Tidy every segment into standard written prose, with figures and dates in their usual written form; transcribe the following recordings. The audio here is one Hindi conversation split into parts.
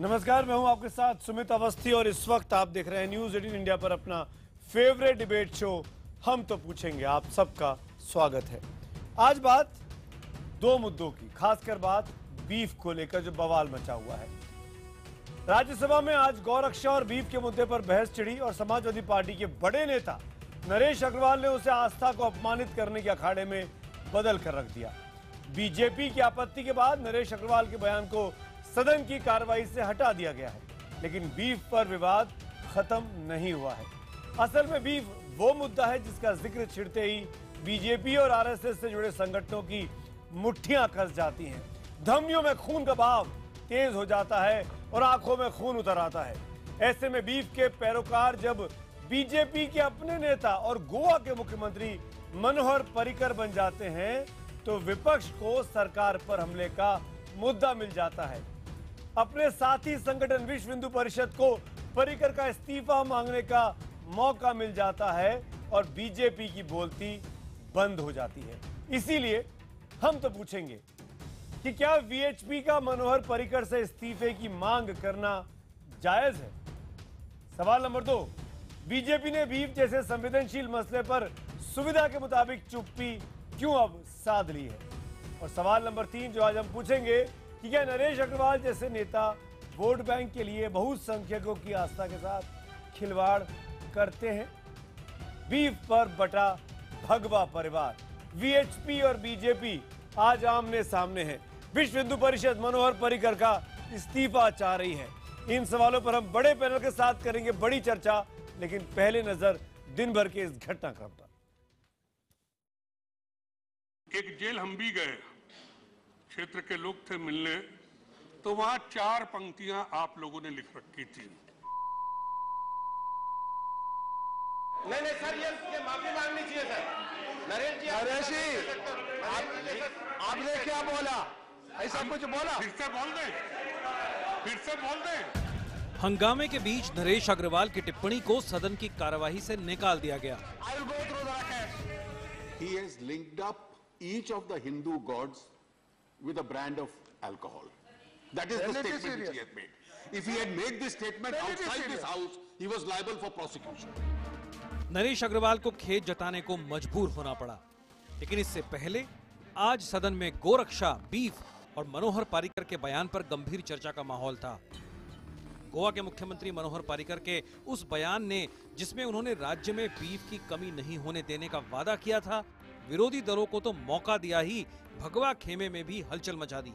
नमस्कार, मैं हूं आपके साथ सुमित अवस्थी और इस वक्त आप देख रहे हैं न्यूज 18 इंडिया पर अपना फेवरेट डिबेट शो हम तो पूछेंगे। आप सबका स्वागत है। आज बात दो मुद्दों की, खासकर बात बीफ को लेकर जो बवाल मचा हुआ है। राज्यसभा में आज गौरक्षा और बीफ के मुद्दे पर बहस छिड़ी और समाजवादी पार्टी के बड़े नेता नरेश अग्रवाल ने उसे आस्था को अपमानित करने के अखाड़े में बदल कर रख दिया। बीजेपी की आपत्ति के बाद नरेश अग्रवाल के बयान को सदन की कार्रवाई से हटा दिया गया है, लेकिन बीफ पर विवाद खत्म नहीं हुआ है। असल में बीफ वो मुद्दा है जिसका जिक्र छिड़ते ही बीजेपी और आरएसएस से जुड़े संगठनों की मुट्ठियां कस जाती हैं, धमनियों में खून का बहाव तेज हो जाता है और आंखों में खून उतर आता है। ऐसे में बीफ के पैरोकार जब बीजेपी के अपने नेता और गोवा के मुख्यमंत्री मनोहर पर्रिकर बन जाते हैं तो विपक्ष को सरकार पर हमले का मुद्दा मिल जाता है। अपने साथी संगठन विश्व हिंदू परिषद को पर्रिकर का इस्तीफा मांगने का मौका मिल जाता है और बीजेपी की बोलती बंद हो जाती है। इसीलिए हम तो पूछेंगे कि क्या वीएचपी का मनोहर पर्रिकर से इस्तीफे की मांग करना जायज है। सवाल नंबर 2, बीजेपी ने बीफ जैसे संवेदनशील मसले पर सुविधा के मुताबिक चुप्पी क्यों अब साध ली है। और सवाल नंबर 3 जो आज हम पूछेंगे कि क्या नरेश अग्रवाल जैसे नेता वोट बैंक के लिए बहुसंख्यकों की आस्था के साथ खिलवाड़ करते हैं। बीफ पर बटा भगवा परिवार, वीएचपी और बीजेपी आज आमने सामने हैं। विश्व हिंदू परिषद मनोहर पर्रिकर का इस्तीफा चाह रही है। इन सवालों पर हम बड़े पैनल के साथ करेंगे बड़ी चर्चा, लेकिन पहले नजर दिन भर के इस घटनाक्रम पर। एक जेल हम भी गए, क्षेत्र के लोग थे मिलने, तो वहां 4 पंक्तियां आप लोगों ने लिख रखी थी। नहीं सर, ये माफी मांगनी चाहिए सर। नरेश जी आपने क्या बोला? ऐसा कुछ बोला? फिर से बोल दें। हंगामे के बीच नरेश अग्रवाल की टिप्पणी को सदन की कार्यवाही से निकाल दिया गया। He has linked up each of the Hindu gods with a brand of alcohol. That is the statement which he has made. If he had made this statement outside this house, he was liable for prosecution. Naresh Agarwal को खेद जताने को मजबूर होना पड़ा, लेकिन इससे पहले आज सदन में गोरक्षा, बीफ और मनोहर पर्रिकर के बयान पर गंभीर चर्चा का माहौल था। गोवा के मुख्यमंत्री मनोहर पर्रिकर के उस बयान ने, जिसमें उन्होंने राज्य में बीफ की कमी नहीं होने देने का वादा किया था, विरोधी दलों को तो मौका दिया ही भगवा खेमे में भी हलचल मचा दी।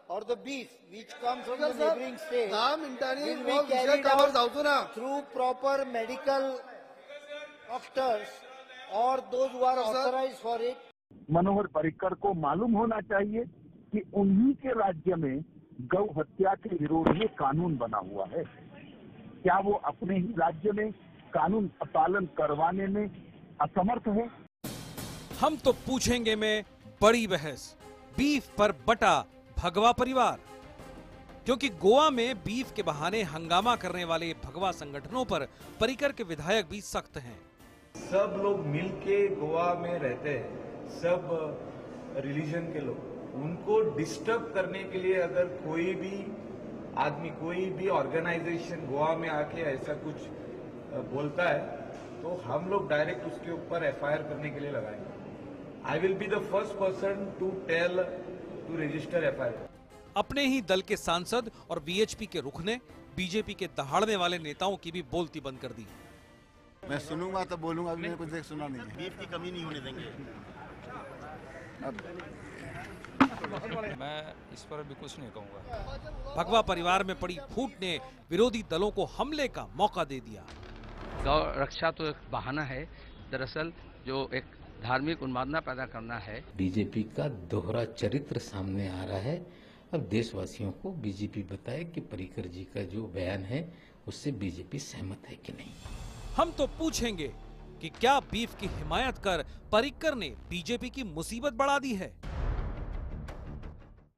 or the beef which comes from the neighboring state will be carried out through proper medical doctors or those who are authorized for it. Manohar Parrikar को मालूम होना चाहिए कि उन्हीं के राज्य में गौ हत्या के विरोध में कानून बना हुआ है। क्या वो अपने ही राज्य में कानून पालन करवाने में असमर्थ है? हम तो पूछेंगे में बड़ी बहस, बीफ पर बटा भगवा परिवार, क्योंकि गोवा में बीफ के बहाने हंगामा करने वाले भगवा संगठनों पर पर्रिकर के विधायक भी सख्त हैं। सब लोग मिलके गोवा में रहते हैं, सब रिलीजन के लोग, उनको डिस्टर्ब करने के लिए अगर कोई भी आदमी, कोई भी ऑर्गेनाइजेशन गोवा में आके ऐसा कुछ बोलता है तो हम लोग डायरेक्ट उसके ऊपर एफआईआर करने के लिए लगाएंगे। I will be the first person to tell to register FIR. अपने ही दल के सांसद और वीएचपी के रुख ने बीजेपी के दहाड़ने वाले नेताओं की भी बोलती बंद कर दी। मैं सुनूंगा तो बोलूंगा, अभी मैंने कुछ सुना नहीं है। बीफ की कमी नहीं होने देंगे। मैं इस पर भी कुछ नहीं कहूंगा। भगवा परिवार में पड़ी फूट ने विरोधी दलों को हमले का मौका दे दिया। गौ रक्षा तो एक बहाना है, दरअसल जो एक धार्मिक उन्मादना पैदा करना है। बीजेपी का दोहरा चरित्र सामने आ रहा है। अब देशवासियों को बीजेपी बताए कि पर्रिकर जी का जो बयान है उससे बीजेपी सहमत है कि नहीं। हम तो पूछेंगे कि क्या बीफ की हिमायत कर पर्रिकर ने बीजेपी की मुसीबत बढ़ा दी है।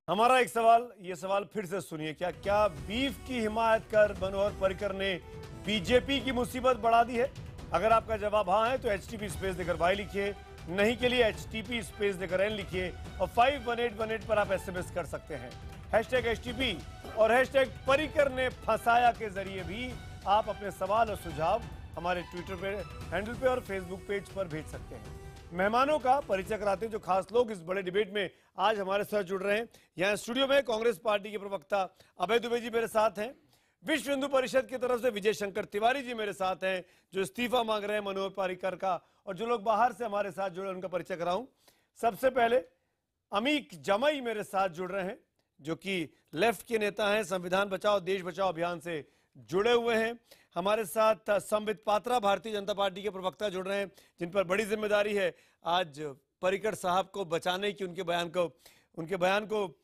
हमारा एक सवाल, ये सवाल फिर से सुनिए, क्या बीफ की हिमायत कर मनोहर पर्रिकर ने बीजेपी की मुसीबत बढ़ा दी है? अगर आपका जवाब हाँ है तो HTP स्पेस देकर वाई लिखिए, नहीं के लिए HTP स्पेस देकर एन लिखिए और 51818 पर आप SMS कर सकते हैं। #HTP और #पर्रिकर ने फंसाया के जरिए भी आप अपने सवाल और सुझाव हमारे ट्विटर पे हैंडल पे और फेसबुक पेज पर भेज सकते हैं। मेहमानों का परिचय कराते हैं जो खास लोग इस बड़े डिबेट में आज हमारे साथ जुड़ रहे हैं। यहाँ स्टूडियो में कांग्रेस पार्टी के प्रवक्ता अभय दुबे जी मेरे साथ हैं, विश्व हिंदू परिषद की तरफ से विजय शंकर तिवारी जी मेरे साथ हैं जो इस्तीफा मांग रहे हैं मनोहर पर्रिकर का, और जो लोग बाहर से हमारे साथ जुड़े उनका परिचय कराऊं। सबसे पहले अमीक जमई मेरे साथ जुड़ रहे हैं जो कि लेफ्ट के नेता हैं, संविधान बचाओ देश बचाओ अभियान से जुड़े हुए हैं। हमारे साथ संबित पात्रा भारतीय जनता पार्टी के प्रवक्ता जुड़ रहे हैं जिन पर बड़ी जिम्मेदारी है आज पर्रिकर साहब को बचाने की, उनके बयान को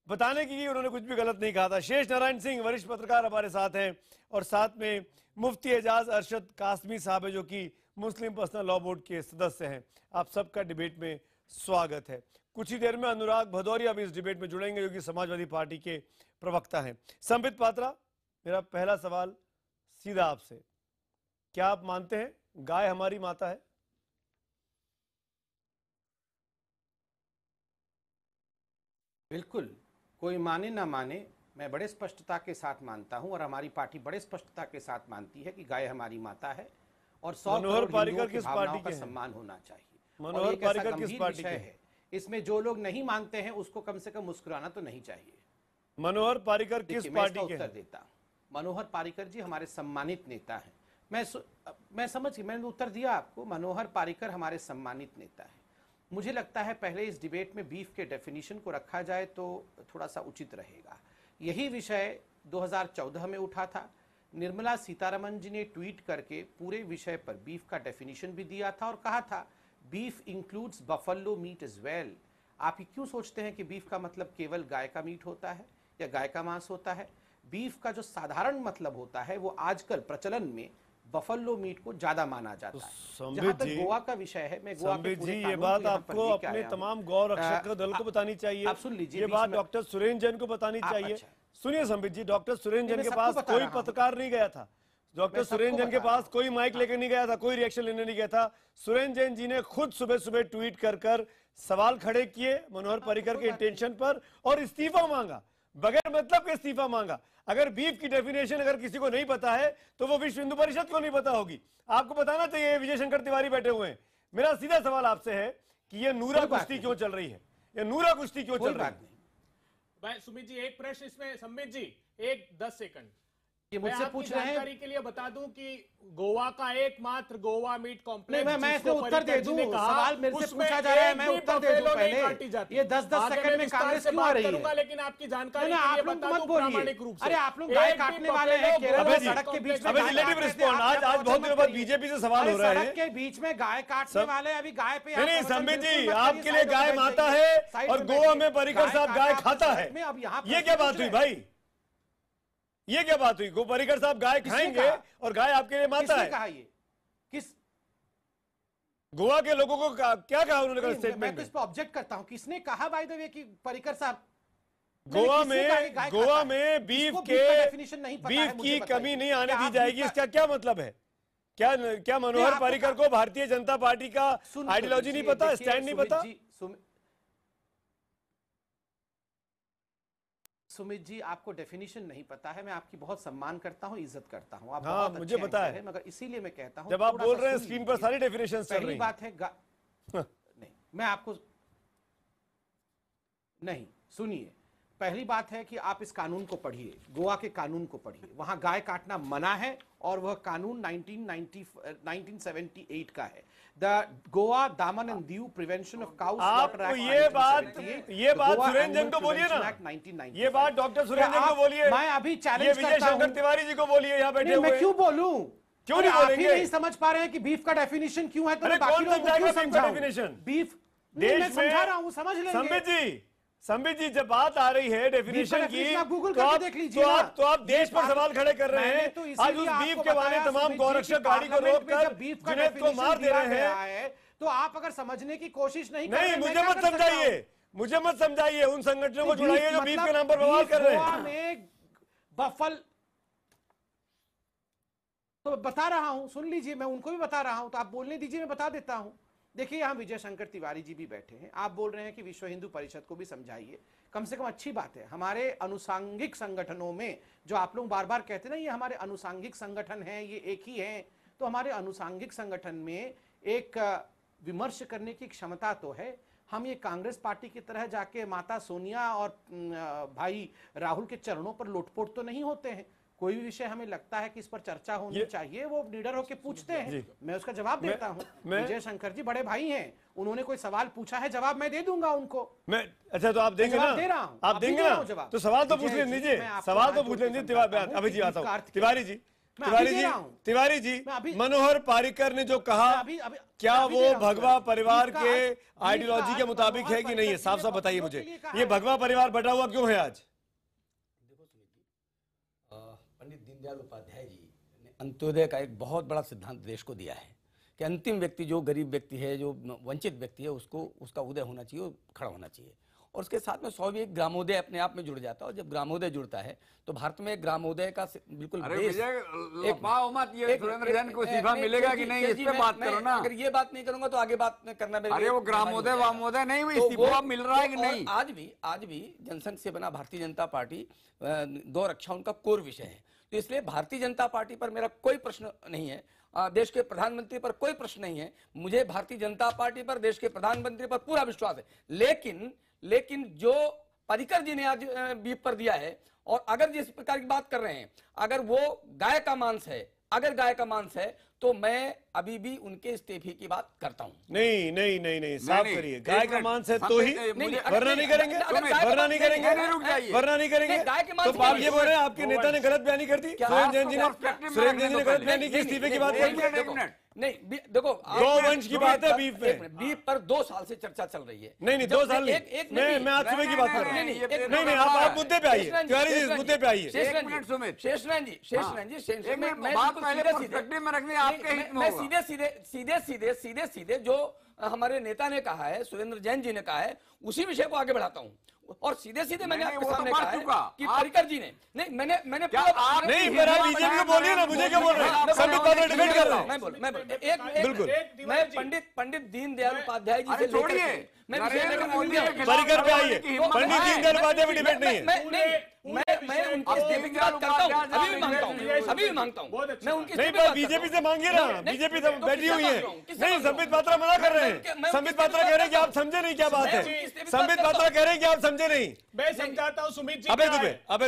बताने की उन्होंने कुछ भी गलत नहीं कहा था। शेष नारायण सिंह वरिष्ठ पत्रकार हमारे साथ हैं और साथ में मुफ्ती एजाज अरशद कासमी साहब है जो कि मुस्लिम पर्सनल लॉ बोर्ड के सदस्य हैं। आप सबका डिबेट में स्वागत है। कुछ ही देर में अनुराग भदौरिया भी इस डिबेट में जुड़ेंगे जो कि समाजवादी पार्टी के प्रवक्ता हैं। संबित पात्रा, मेरा पहला सवाल सीधा आपसे, क्या आप मानते हैं गाय हमारी माता है? बिल्कुल, कोई माने ना माने, मैं बड़े स्पष्टता के साथ मानता हूं और हमारी पार्टी बड़े स्पष्टता के साथ मानती है कि गाय हमारी माता है और 100 मनोहर करोड़ पर्रिकर हिंदुओं की किस भावनाओं पार्टी का के हैं? सम्मान होना चाहिए। मनोहर और एक ऐसा पर्रिकर किस गंभीर पार्टी के विषय हैं? है, इसमें जो लोग नहीं मानते हैं उसको कम से कम मुस्कुराना तो नहीं चाहिए। मनोहर पर्रिकर किस देखिए, मैं पार्टी इसका के उत्तर हैं? देता हूं। मनोहर पर्रिकर जी हमारे सम्मानित नेता हैं। मैं समझ मैंने उत्तर दिया आपको। मनोहर पर्रिकर हमारे सम्मानित नेता हैं। मुझे लगता है पहले इस डिबेट में बीफ के डेफिनेशन को रखा जाए तो थोड़ा सा उचित रहेगा। यही विषय 2014 में उठा था। निर्मला सीतारमण जी ने ट्वीट करके पूरे विषय पर बीफ का डेफिनेशन भी दिया था और कहा था beef includes buffalo meat as well. आप ये क्यों सोचते हैं कि बीफ का मतलब केवल गाय का मीट होता है या गाय का मांस होता है? बीफ का जो साधारण मतलब होता है वो आजकल प्रचलन में बफेलो मीट को ज्यादा माना जाता है। जहां तक गोवा का विषय है, मैं गोवा के पूरे जी, ये कानून बात को यहाँ पर आपको लेके अपने आया हूं। तमाम गौ रक्षक दल को बतानी चाहिए। आप सुन लीजिए, ये बीच बात में- डॉक्टर सुरेंद्र जैन को बतानी चाहिए। अच्छा। सुनिए संबित जी, डॉक्टर सुरेंद्र जैन मैं के सबको पास बता कोई रहा हूं। पत्रकार नहीं गया था। डॉक्टर मैं सबको सुरेंद्र जैन के बता रहा पास कोई माइक लेकर नहीं गया था, कोई रिएक्शन लेने नहीं गया था। सुरेंद्र जैन जी ने खुद सुबह सुबह ट्वीट कर सवाल खड़े किए मनोहर पर्रिकर के इंटेंशन पर और इस्तीफा मांगा, बगैर मतलब के इस्तीफा मांगा। अगर बीफ की डेफिनेशन अगर किसी को नहीं पता है तो वो विश्व हिंदू परिषद को नहीं पता होगी। आपको बताना चाहिए। विजय शंकर तिवारी बैठे हुए हैं। मेरा सीधा सवाल आपसे है कि ये नूरा कुश्ती क्यों चल रही है? ये नूरा कुश्ती क्यों चल रही है? भाई सुमित जी, एक प्रश्न इसमें। संबित जी, 10 सेकंड ये मैं मुझसे आपकी पूछ रहे हैं। जानकारी के लिए बता दूं कि गोवा का एकमात्र गोवा मीट कॉम्प्लेक्स, नहीं, मैं जिसको इसमें उत्तर दे पर्रिकर जी दूं। ने कहा, सवाल मेरे से उसमें पूछा जा रहा है, एक मैं भी उत्तर दे बफेलो दूं नहीं पहले। काटी जाती। ये 10-10 आगे सेकंड मैं में विस्तार कांग्रेस से क्यों आ बात रही है? करूंगा, लेकिन आपकी जानकारी नहीं, के लिए आप लोग बता मत दूं बोलिए। प्रामाणिक रूप से। अरे आप लोग गाय एक भी काटने वाले हैं, बफेलो केरल में गोवा सड़क के बीच में अबे गाय जी, let him काटते थे, respond। आप आज क्या बहुत दिनों बाद बीजेपी से सवाल हो रहा है। सड़क के बीच में गाय काटने वाले अभी गाय पे नहीं, आप संबित जी, बिल्कुल मत आपके करिए, लिए साइड गाय में माता बैठ जाइए, है साइड और में गोवा बैठिए। में पर्रिकर साहब गाय काटा खाता आपको है। सड़क में, अब यहाँ पर ये क्या पूछ बात हुई रहे हैं। भाई? ये क्या बात हुई? पर्रिकर साहब गाय खाएंगे और गाय आपके लिए माता किसने है। कहा ये? किस गोवा के लोगों को क्या कहा उन्होंने मैं स्टेटमेंट तो में? इस पर ऑब्जेक्ट करता हूं। किसने कहा बाय द वे कि पर्रिकर साहब गोवा किसने कहा कि में गाय गोवा खाता है? में बीफ इसको के का definition नहीं पता है, बीफ मुझे की बताइए। कमी नहीं आने क्या दी आप जाएगी, बीफ इसका क्या मतलब है? क्या मनोहर आपको पर्रिकर को भारतीय जनता पार्टी का आइडियोलॉजी नहीं पता, स्टैंड नहीं पता? सुमित जी, आपको डेफिनेशन नहीं पता है। मैं आपकी बहुत सम्मान करता हूं, इज्जत करता हूं। आप हाँ, बहुत मुझे अच्छे पता एंकर है। हैं, मगर इसीलिए मैं कहता हूं जब आप थोड़ा बोल सा रहे हैं सुन स्क्रीन पर लीजिए। सारी डेफिनेशन चल पहली रही बात है नहीं, मैं आपको नहीं, सुनिए। पहली बात है कि आप इस कानून को पढ़िए, गोवा के कानून को पढ़िए। वहां गाय काटना मना है और वह कानून 1978 का है। द गोवा दामन and Diu prevention of cow slaughter आप एक्ट ये बात सुरेंद्र जैन को बोलिए ना। ये बात डॉक्टर सुरेंद्र जैन को बोलिए। मैं अभी ये चैलेंज विजय करता शंकर हूं। तिवारी जी को बोलिए, यहाँ बैठे नहीं, हुए। मैं क्यों बोलूं? क्यों अरे नहीं आप ही बोलेंगे? नहीं समझ पा रहे हैं कि बीफ का डेफिनेशन क्यों है, तो अरे मैं बाकी कौन लोगों को समझाएगा क्यों बीफ का समझाऊं? डेफिनेशन? बीफ देश मैं समझा रहा हूं, समझ लेंगे। संबित जी, जब बात आ रही है डेफिनेशन की, आप गूगल तो करके देख लीजिए ना। तो आप देश पर सवाल खड़े कर रहे मैंने हैं। तो आज इसीलिए उस बीफ आपको के बारे बताया, तमाम सुमित जी, गौरक्षक कि गाड़ी को पार्लियामेंट में रोककर जब बीफ का जुनैद को definition मार दे दिया रहे गया हैं। है, तो आप अगर समझने की कोशिश नहीं कर नहीं, रहे, मैं मुझे क्या मत कर सकता समझाइए। हूं? मुझे मत समझाइए, उन संगठनों को जुड़ाइए जो बीफ के नाम पर बवाल कर रहे हैं। में बफल तो बता रहा हूं, सुन लीजिए, मैं उनको भी बता रहा हूं, तो आप बोलने दीजिए, मैं बता देता हूं। देखिए यहां विजय शंकर तिवारी जी भी बैठे हैं, आप बोल रहे हैं कि विश्व हिंदू परिषद को भी समझाइए, कम से कम अच्छी बात है। हमारे अनुसांगिक संगठनों में जो आप लोग बार बार कहते हैं ना ये हमारे अनुसांगिक संगठन हैं, ये एक ही हैं, तो हमारे अनुसांगिक संगठन में एक विमर्श करने की क्षमता तो है। हम ये कांग्रेस पार्टी की तरह जाके माता सोनिया और भाई राहुल के चरणों पर लोटपोट तो नहीं होते हैं। कोई भी विषय हमें लगता है कि इस पर चर्चा होनी चाहिए, वो निडर होकर पूछते हैं, मैं उसका जवाब देता हूं। विजय शंकर जी बड़े भाई हैं, उन्होंने कोई सवाल पूछा है, जवाब मैं दे दूंगा उनको। मैं अच्छा तो आप देंगे ना, दे रहा हूं, आप देंगे ना, तो सवाल तो पूछ लीजिए, सवाल तो पूछ लीजिए। अभी जी आता हूँ, तिवारी जी, मनोहर पारिकर ने जो कहा, क्या वो भगवा परिवार के आइडियोलॉजी के मुताबिक है कि नहीं है? साफ साफ बताइए मुझे, ये भगवा परिवार बटा हुआ क्यों है आज? पंडित दीनदयाल उपाध्याय जी ने अंत्योदय का एक बहुत बड़ा सिद्धांत देश को दिया है कि अंतिम व्यक्ति, जो गरीब व्यक्ति है, जो वंचित व्यक्ति है, उसको उसका उदय होना चाहिए, खड़ा होना चाहिए। और उसके साथ में स्वाभाविक ग्रामोदय अपने आप में जुड़ जाता है, और जब ग्रामोदय जुड़ता है तो भारत में ग्रामोदय का बिल्कुल मिलेगा कि नहीं, इस पे बात करो ना। अगर ये बात नहीं करूंगा तो आगे बात करना मेरे, अरे वो ग्रामोदय वामोदय नहीं, इस्तीफा मिल रहा है कि नहीं? आज भी जनसंघ से बना भारतीय जनता पार्टी गौ रक्षा उनका कोर विषय है, तो इसलिए भारतीय जनता पार्टी पर मेरा कोई प्रश्न नहीं है, देश के प्रधानमंत्री पर कोई प्रश्न नहीं है। मुझे भारतीय जनता पार्टी पर, देश के प्रधानमंत्री पर पूरा विश्वास है। लेकिन जो पर्रिकर जी ने आज बीफ पर दिया है, और अगर जिस प्रकार की बात कर रहे हैं, अगर वो गाय का मांस है, तो मैं अभी भी उनके इस्तीफे की बात करता हूं। नहीं, साफ करिए, गाय का मांस है तो ही, वरना नहीं करेंगे, वरना नहीं करेंगे। तो आप ये बोल रहे हैं आपके नेता ने गलत बयानी कर दी, सुरेंद्र जैन जी ने गलत बयानी की, इस्तीफे की बात कर। नहीं देखो, गौवंश की बात है बीफ में, बीफ पर 2 साल से चर्चा चल रही है। नहीं 2 साल नहीं, मैं आज सुबह की बात कर रहा हूँ। नहीं आप मुद्दे पे आइए, तिवारी जी मुद्दे पे आइए। शेषनारायण जी, सीधे जो हमारे नेता ने कहा है, सुरेंद्र जैन जी ने कहा है, उसी विषय को आगे बढ़ाता हूँ। और सीधे मैंने आपके सामने कहा है कि पर्रिकर जी ने मैंने नहीं, मेरा बीजेपी को बोलिए ना, मुझे क्या बोल रहे हैं? संबित पात्रा डिबेट कर रहे हैं। बिल्कुल, मैं पंडित दीनदयाल उपाध्याय जी से छोड़िए, पर्रिकर पे आइए, पंडित दीनदयाल उपाध्याय में डिबेट नहीं है। मैं उनके इस्तीफे की बात करता हूं, अभी भी मांगता हूं, मैं उनके नहीं, पर बीजेपी से मांगिए ना, बीजेपी से बैठी हुई है। नहीं, संबित पात्रा मना कर रहे हैं, संबित पात्रा कह रहे हैं कि आप समझे नहीं क्या बात है, संबित पात्रा कह रहे हैं कि आप समझे नहीं। मैं समझाता हूं सुमित जी। अबे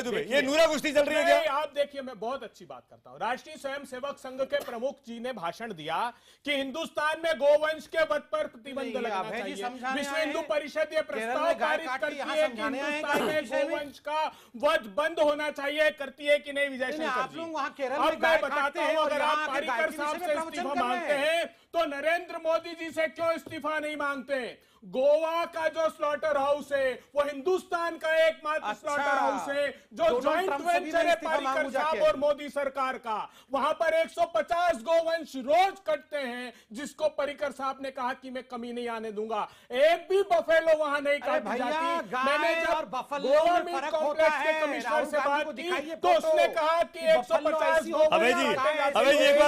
दुबे, ये नूरा कुश्ती चल रही है क्या? आप देखिए, मैं बहुत अच्छी बात करता हूं। राष्ट्रीय स्वयंसेवक संघ के प्रमुख जी ने भाषण दिया कि हिंदुस्तान में गोवंश के वध पर प्रतिबंध लगना चाहिए। विश्व हिंदू परिषद ये प्रस्ताव पारित करती है कि हिंदुस्तान में गोवंश का वध बंद होना चाहिए, करती है कि नहीं विजय शंकर जी? अब मैं बताता हूं, अगर आप पारिकर साहब से इस्तीफा मांगते हैं तो नरेंद्र मोदी जी से क्यों इस्तीफा नहीं मांगते? गोवा का जो स्लॉटर हाउस है वो हिंदुस्तान का एकमात्र स्लॉटर हाउस है जो जॉइंट वेंचर है पारिकर साहब और मोदी सरकार का। वहां पर 150 गोवंश रोज कटते हैं, जिसको पारिकर साहब ने कहा कि मैं कमी नहीं आने दूंगा। एक भी बफेलो वहां नहीं काटी जाती। मैंने जब गोवा मीट कॉम्प्लेक्स के कमिश्नर से बात की तो उसने कहा कि 150 अबे जी एक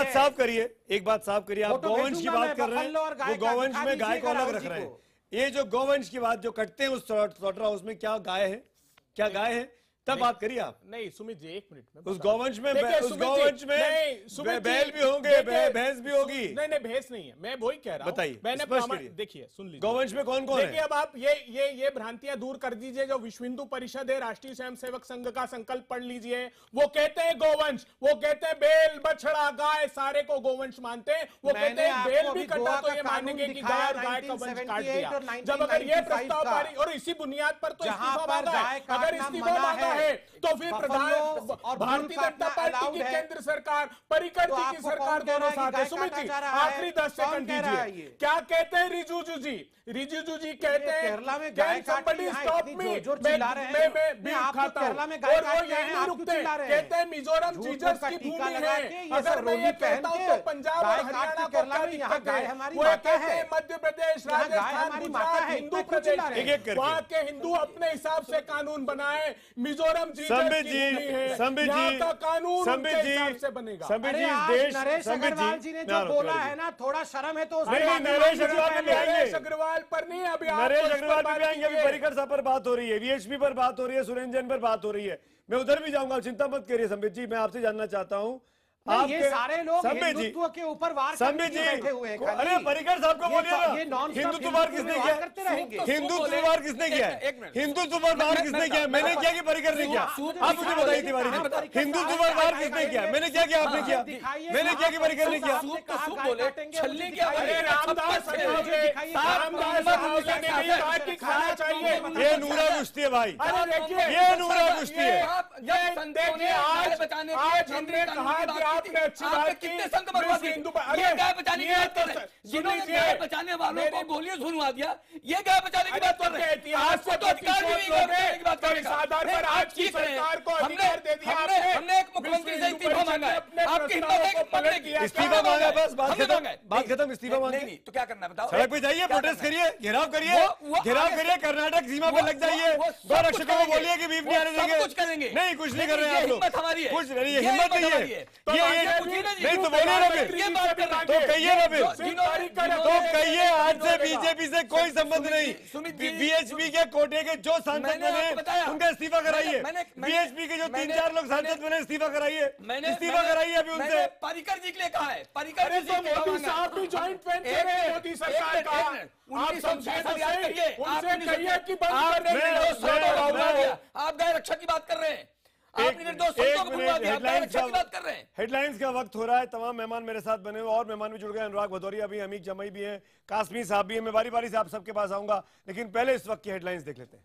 बात साफ करिए, आप गोवंश की बात कर रहे हैं, वो गोवंश में गाय को अलग रख रहे हैं। ये जो गोवंश की बात जो कटते हैं उस स्लॉटर हाउस में, क्या गाय है? तब बात करिए आप। नहीं सुमित जी, 1 मिनट में, उस गोवंश में बैल भी होंगे, भैंस भी होगी। नहीं भैंस नहीं है, मैं वही कह रहा हूं। बताइए, मैंने देखिए, सुन लीजिए, गोवंश में कौन है? देखिए, अब आप ये भ्रांतियां दूर कर दीजिए। जो विश्व हिंदू परिषद है, राष्ट्रीय स्वयंसेवक संघ का संकल्प पढ़ लीजिए। वो कहते हैं गोवंश, वो कहते हैं बेल, बछड़ा, गाय, सारे को गोवंश मानते हैं। वो कहते हैं बेल भी कटा तो ये मानेंगे कि गाय और गाय का वंश काट दिया। जब अगर ये प्रस्ताव पारित, और इसी बुनियाद पर तो इस्तीफा मांगा है। अगर इस्तीफा मांगा है तो फिर भारतीय जनता पार्टी की केंद्र सरकार, पर्रिकर जी की सरकार दोनों साथ है। सुमित जी आखिरी 10 सेकंड दीजिए, क्या कहते हैं रिजिजू जी? रिजिजू जी कहते हैं केरला में गाय somebody stop me, मैं बीफ खाता हूं, केरला में और वो यही नहीं रुकते, कहते हैं मिजोरम जीजस की भूमि है, अगर मैं ये कहता हूं तो पंजाब और हरियाणा को क्या दिक्कत है? वो कहते हैं मध्य प्रदेश, राजस्थान, गुजरात हिंदू प्रदेश, वहाँ के हिंदू अपने हिसाब से कानून बनाए, मिजोरम जीजस की भूमि है, यहाँ का कानून उनके हिसाब से बनेगा। नरेश अग्रवाल जी ने जो बोला है ना, थोड़ा शर्म है तो नरेश अग्रवाल पर नहीं, अभी नरेश अग्रवाल भी आएंगे, अभी पर्रिकर साहब पर बात हो रही है, वीएचपी पर बात हो रही है, सुरेंद्र जैन पर बात हो रही है, मैं उधर भी जाऊंगा, चिंता मत करिए। संबित जी मैं आपसे जानना चाहता हूं, ये सारे लोग हिंदुत्व के ऊपर वार करने के बैठे हुए हैं। अरे पर्रिकर साहब को बोलिए ना, हिंदुत्ववाद किसने किया? हिंदुत्ववाद किसने किया? हिंदुत्ववाद वार किसने किया? मैंने किया कि पर्रिकर ने किया? आप मुझे बताइए तिवारी जी, हिंदुत्ववाद वार किसने किया? मैंने क्या किया, आपने किया? मैंने किया कि पर्रिकर ने किया? छल्ले क्या? खाना चाहिए, ये नूरा कुश्ती है भाई, ये नूरा कुश्ती है। आज हमने कहा आपने अच्छी बात की, कितने संघ मरवा दिए? ये गाय बचाने की बात कर रहे हैं, गाय बचाने वालों को गोलियां सुनवा दिया, ये गाय बचाने की बात कर रहे हैं। इतिहास से तो अधिकार नहीं की बात करें, आधार पर आज की सरकार को अधिकार दे दिया आपने। हमने एक मुख्यमंत्री से इस्तीफा मांगा है, आपकी हिम्मत है पकड़ने की? इस्तीफा मांगा, बस बात खत्म, इस्तीफा मांगे। नहीं तो क्या करना है बताओ? सड़क पे जाइए, प्रोटेस्ट करिए, घेराव करिए, कर्नाटक सीमा पे लग जाइए, गौ रक्षकों को बोलिए कि बीफ नहीं आने देंगे। कुछ करेंगे नहीं, कुछ नहीं कर रहे हैं आप लोग, हमारी है, कुछ नहीं, हिम्मत नहीं है, नहीं तो बोलिए ना फिर, तो कहिए ना फिर, तो कहिए आज से बीजेपी से कोई संबंध नहीं, बीएचपी के कोटे के जो सांसद बने उनका इस्तीफा कराइए, बीएचपी के जो 3-4 लोग सांसद बने इस्तीफा कराइए, इस्तीफा कराइए अभी उनसे। पर्रिकर जी के लिए कहा है, पर्रिकर जी मोदी साहब भी ज्वाइंट वेंचर है मोदी सरकार का, आप समझे तो सही, उनसे कहिए कि बंद कर दें। आप गाय रक्षा की बात कर रहे हैं, हेडलाइंस का वक्त हो रहा है। तमाम मेहमान मेरे साथ बने हुए और मेहमान भी जुड़ गए, अनुराग भदौरिया भी, अमीक जमई भी हैं, कासमी साहब भी हैं। मैं बारी बारी से आप सबके पास आऊंगा, लेकिन पहले इस वक्त की हेडलाइंस देख लेते हैं।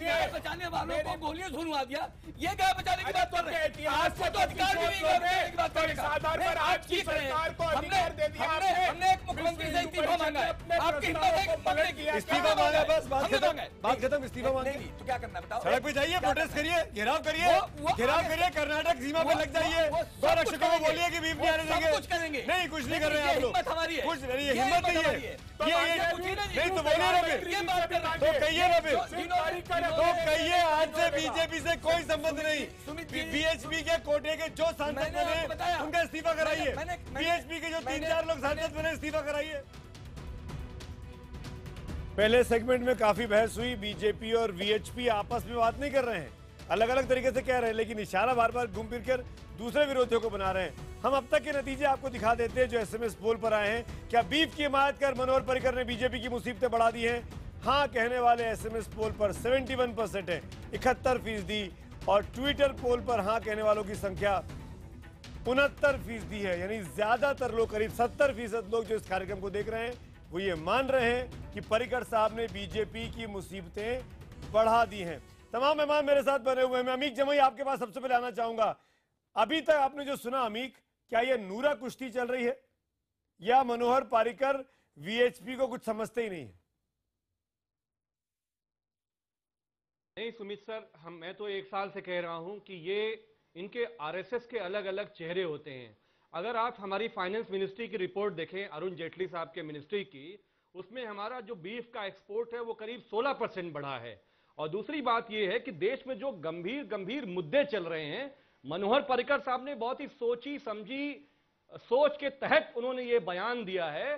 गाय बचाने वालों को गोलियां सुनवा दिया, ये गाय बचाने की बात कर रहे हैं। इतिहास से तो अधिकार नहीं आधार पर आज की सरकार को अधिकार दे दिया आपने। हमने एक मुख्यमंत्री से इस्तीफा मांगा है, आपकी हिम्मत है पकड़ने की? इस्तीफा मांगा, बस बात खत्म, इस्तीफा मांगे। तो क्या करना है बताओ? सड़क पे जाइए, प्रोटेस्ट करिए, घेराव करिए, कर्नाटक सीमा पे लग जाइए, गौ रक्षकों को बोलिए कि बीफ नहीं आने देंगे। कुछ करेंगे नहीं, कुछ नहीं कर रहे हैं आप लोग, हमारी है, कुछ नहीं, हिम्मत नहीं है, नहीं तो बोलिए ना फिर, तो कहिए ना फिर, तो कहिए आज से बीजेपी से कोई संबंध नहीं, बीएचपी के कोटे के जो सांसद बने उनका इस्तीफा कराइए, बीएचपी के जो 3-4 लोग सांसद बने इस्तीफा कराइए। पहले सेगमेंट में काफी बहस हुई, बीजेपी और वीएचपी आपस में बात नहीं कर रहे हैं, अलग अलग तरीके से कह रहे हैं, लेकिन इशारा बार बार घूम फिर कर दूसरे विरोधियों को बना रहे हैं। हम अब तक के नतीजे आपको दिखा देते हैं जो एसएमएस पोल पर आए हैं। क्या बीफ की हिमायत कर मनोहर पर्रिकर ने बीजेपी की मुसीबतें बढ़ा दी हैं? हाँ कहने वाले एसएमएस पोल पर 71% है, 71%, और ट्विटर पोल पर हाँ कहने वालों की संख्या 69% है। यानी ज्यादातर लोग, करीब 70% लोग जो इस कार्यक्रम को देख रहे हैं वो ये मान रहे हैं कि पर्रिकर साहब ने बीजेपी की मुसीबतें बढ़ा दी हैं। तमाम मेहमान मेरे साथ बने हुए हैं। मैं अमीक जमई आपके पास सबसे पहले आना चाहूंगा। अभी तक आपने जो सुना अमीक, क्या ये नूरा कुश्ती चल रही है या मनोहर पर्रिकर वीएचपी को कुछ समझते ही नहीं है? नहीं सुमित सर, मैं तो 1 साल से कह रहा हूं कि ये इनके आरएसएस के अलग अलग चेहरे होते हैं। अगर आप हमारी फाइनेंस मिनिस्ट्री की रिपोर्ट देखें, अरुण जेटली साहब के मिनिस्ट्री की, उसमें हमारा जो बीफ का एक्सपोर्ट है वो करीब 16% बढ़ा है। और दूसरी बात यह है कि देश में जो गंभीर गंभीर मुद्दे चल रहे हैं, मनोहर पर्रिकर साहब ने बहुत ही सोची समझी सोच के तहत उन्होंने ये बयान दिया है।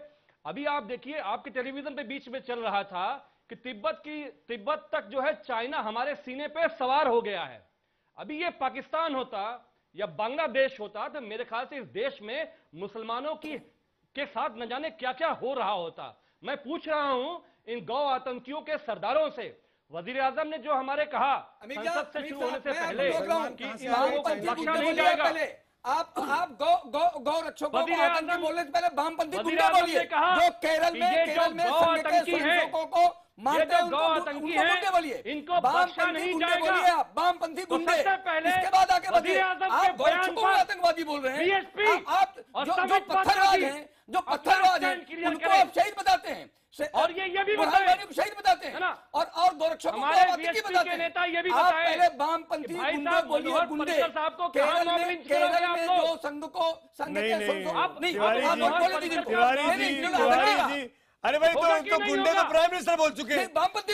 अभी आप देखिए, आपके टेलीविजन पे बीच में चल रहा था कि तिब्बत तक जो है चाइना हमारे सीने पे सवार हो गया है। अभी ये पाकिस्तान होता या बांग्लादेश होता तो मेरे ख्याल से इस देश में मुसलमानों के साथ न जाने क्या क्या हो रहा होता। मैं पूछ रहा हूं इन गौ आतंकियों के सरदारों से, वजीर आजम ने जो हमारे कहा संसद से शुरू होने से पहले कि इन लोगों को बख्शा नहीं जाएगा, आप गौ रक्षकों को आतंकी बोलने से पहले वामपंथी गुंडे बोलिए, जो केरल में संघ के स्वयंसेवकों को मारते हैं उनको गुंडे बोलिए, इनको बख्शा नहीं जाएगा। वामपंथी गुंडे। इसके बाद आगे बढ़िए, आप गौ रक्षकों को आतंकवादी बोल रहे हैं। आप जो पत्थरबाज हैं, उनको आप शहीद बताते हैं, और ये भी बताएं को शहीद बताते हैं और गोरक्षकों को आतंकी बताते हैं। नेता ये भी आप बताएं पहले वामपंथी गुंडे बोलिए, गुंडे। केरल में जो संघ के अरे भाई तो गुंडे तो प्राइम मिनिस्टर बोल चुके,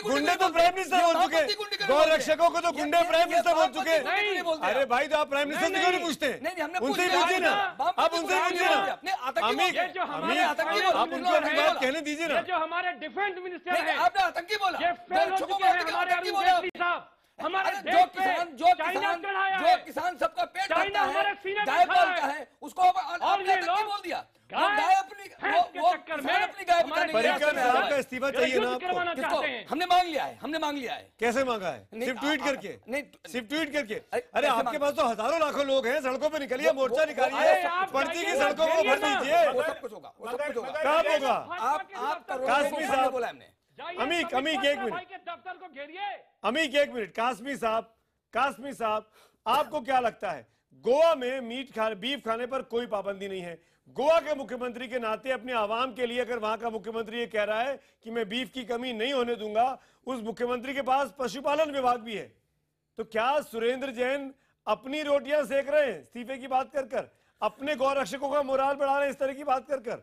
गुंडे तो प्राइम मिनिस्टर बोल चुके, गौ रक्षकों को तो गुंडे प्राइम मिनिस्टर बोल चुके। अरे भाई तो आप प्राइम मिनिस्टर से क्यों नहीं पूछते? उनसे ही पूछिए ना, आप उनसे ही पूछिए ना। अमित आप उनको अपनी बात कहने दीजिए ना। जो हमारे डिफेंस मिनिस्टर है, आपने आतंकी बोला, ये फेल हो चुके हैं हमारे अरुण जेटली साहब। हमारे जो किसान सबका पेट भरता है, गाय पालता है, उसको आपने आतंकी बोल दिया। गाय अपनी गाय पर्रिकर साहब का इस्तीफा चाहिए ना आपको? हमने मांग लिया है। कैसे मांगा है? सिर्फ ट्वीट करके? सिर्फ ट्वीट करके? अरे आपके पास तो हजारों लाखों लोग हैं, सड़कों पे निकलिए, मोर्चा निकालिए, पणजी की सड़कों को भर दीजिए। वो सब कुछ होगा, कब होगा? कासमी साहब बोला हमने। अमीक एक मिनट, दफ्तर को घेरिए। अमीक एक मिनट, कासमी साहब आपको क्या लगता है गोवा में बीफ खाने पर कोई पाबंदी नहीं है? गोवा के मुख्यमंत्री के नाते अपने आवाम के लिए अगर वहां का मुख्यमंत्री ये कह रहा है कि मैं बीफ की कमी नहीं होने दूंगा, उस मुख्यमंत्री के पास पशुपालन विभाग भी है, तो क्या सुरेंद्र जैन अपनी रोटियां सेक रहे हैं इस्तीफे की बात कर अपने गौ रक्षकों का मोराल बढ़ा रहे हैं इस तरह की बात कर?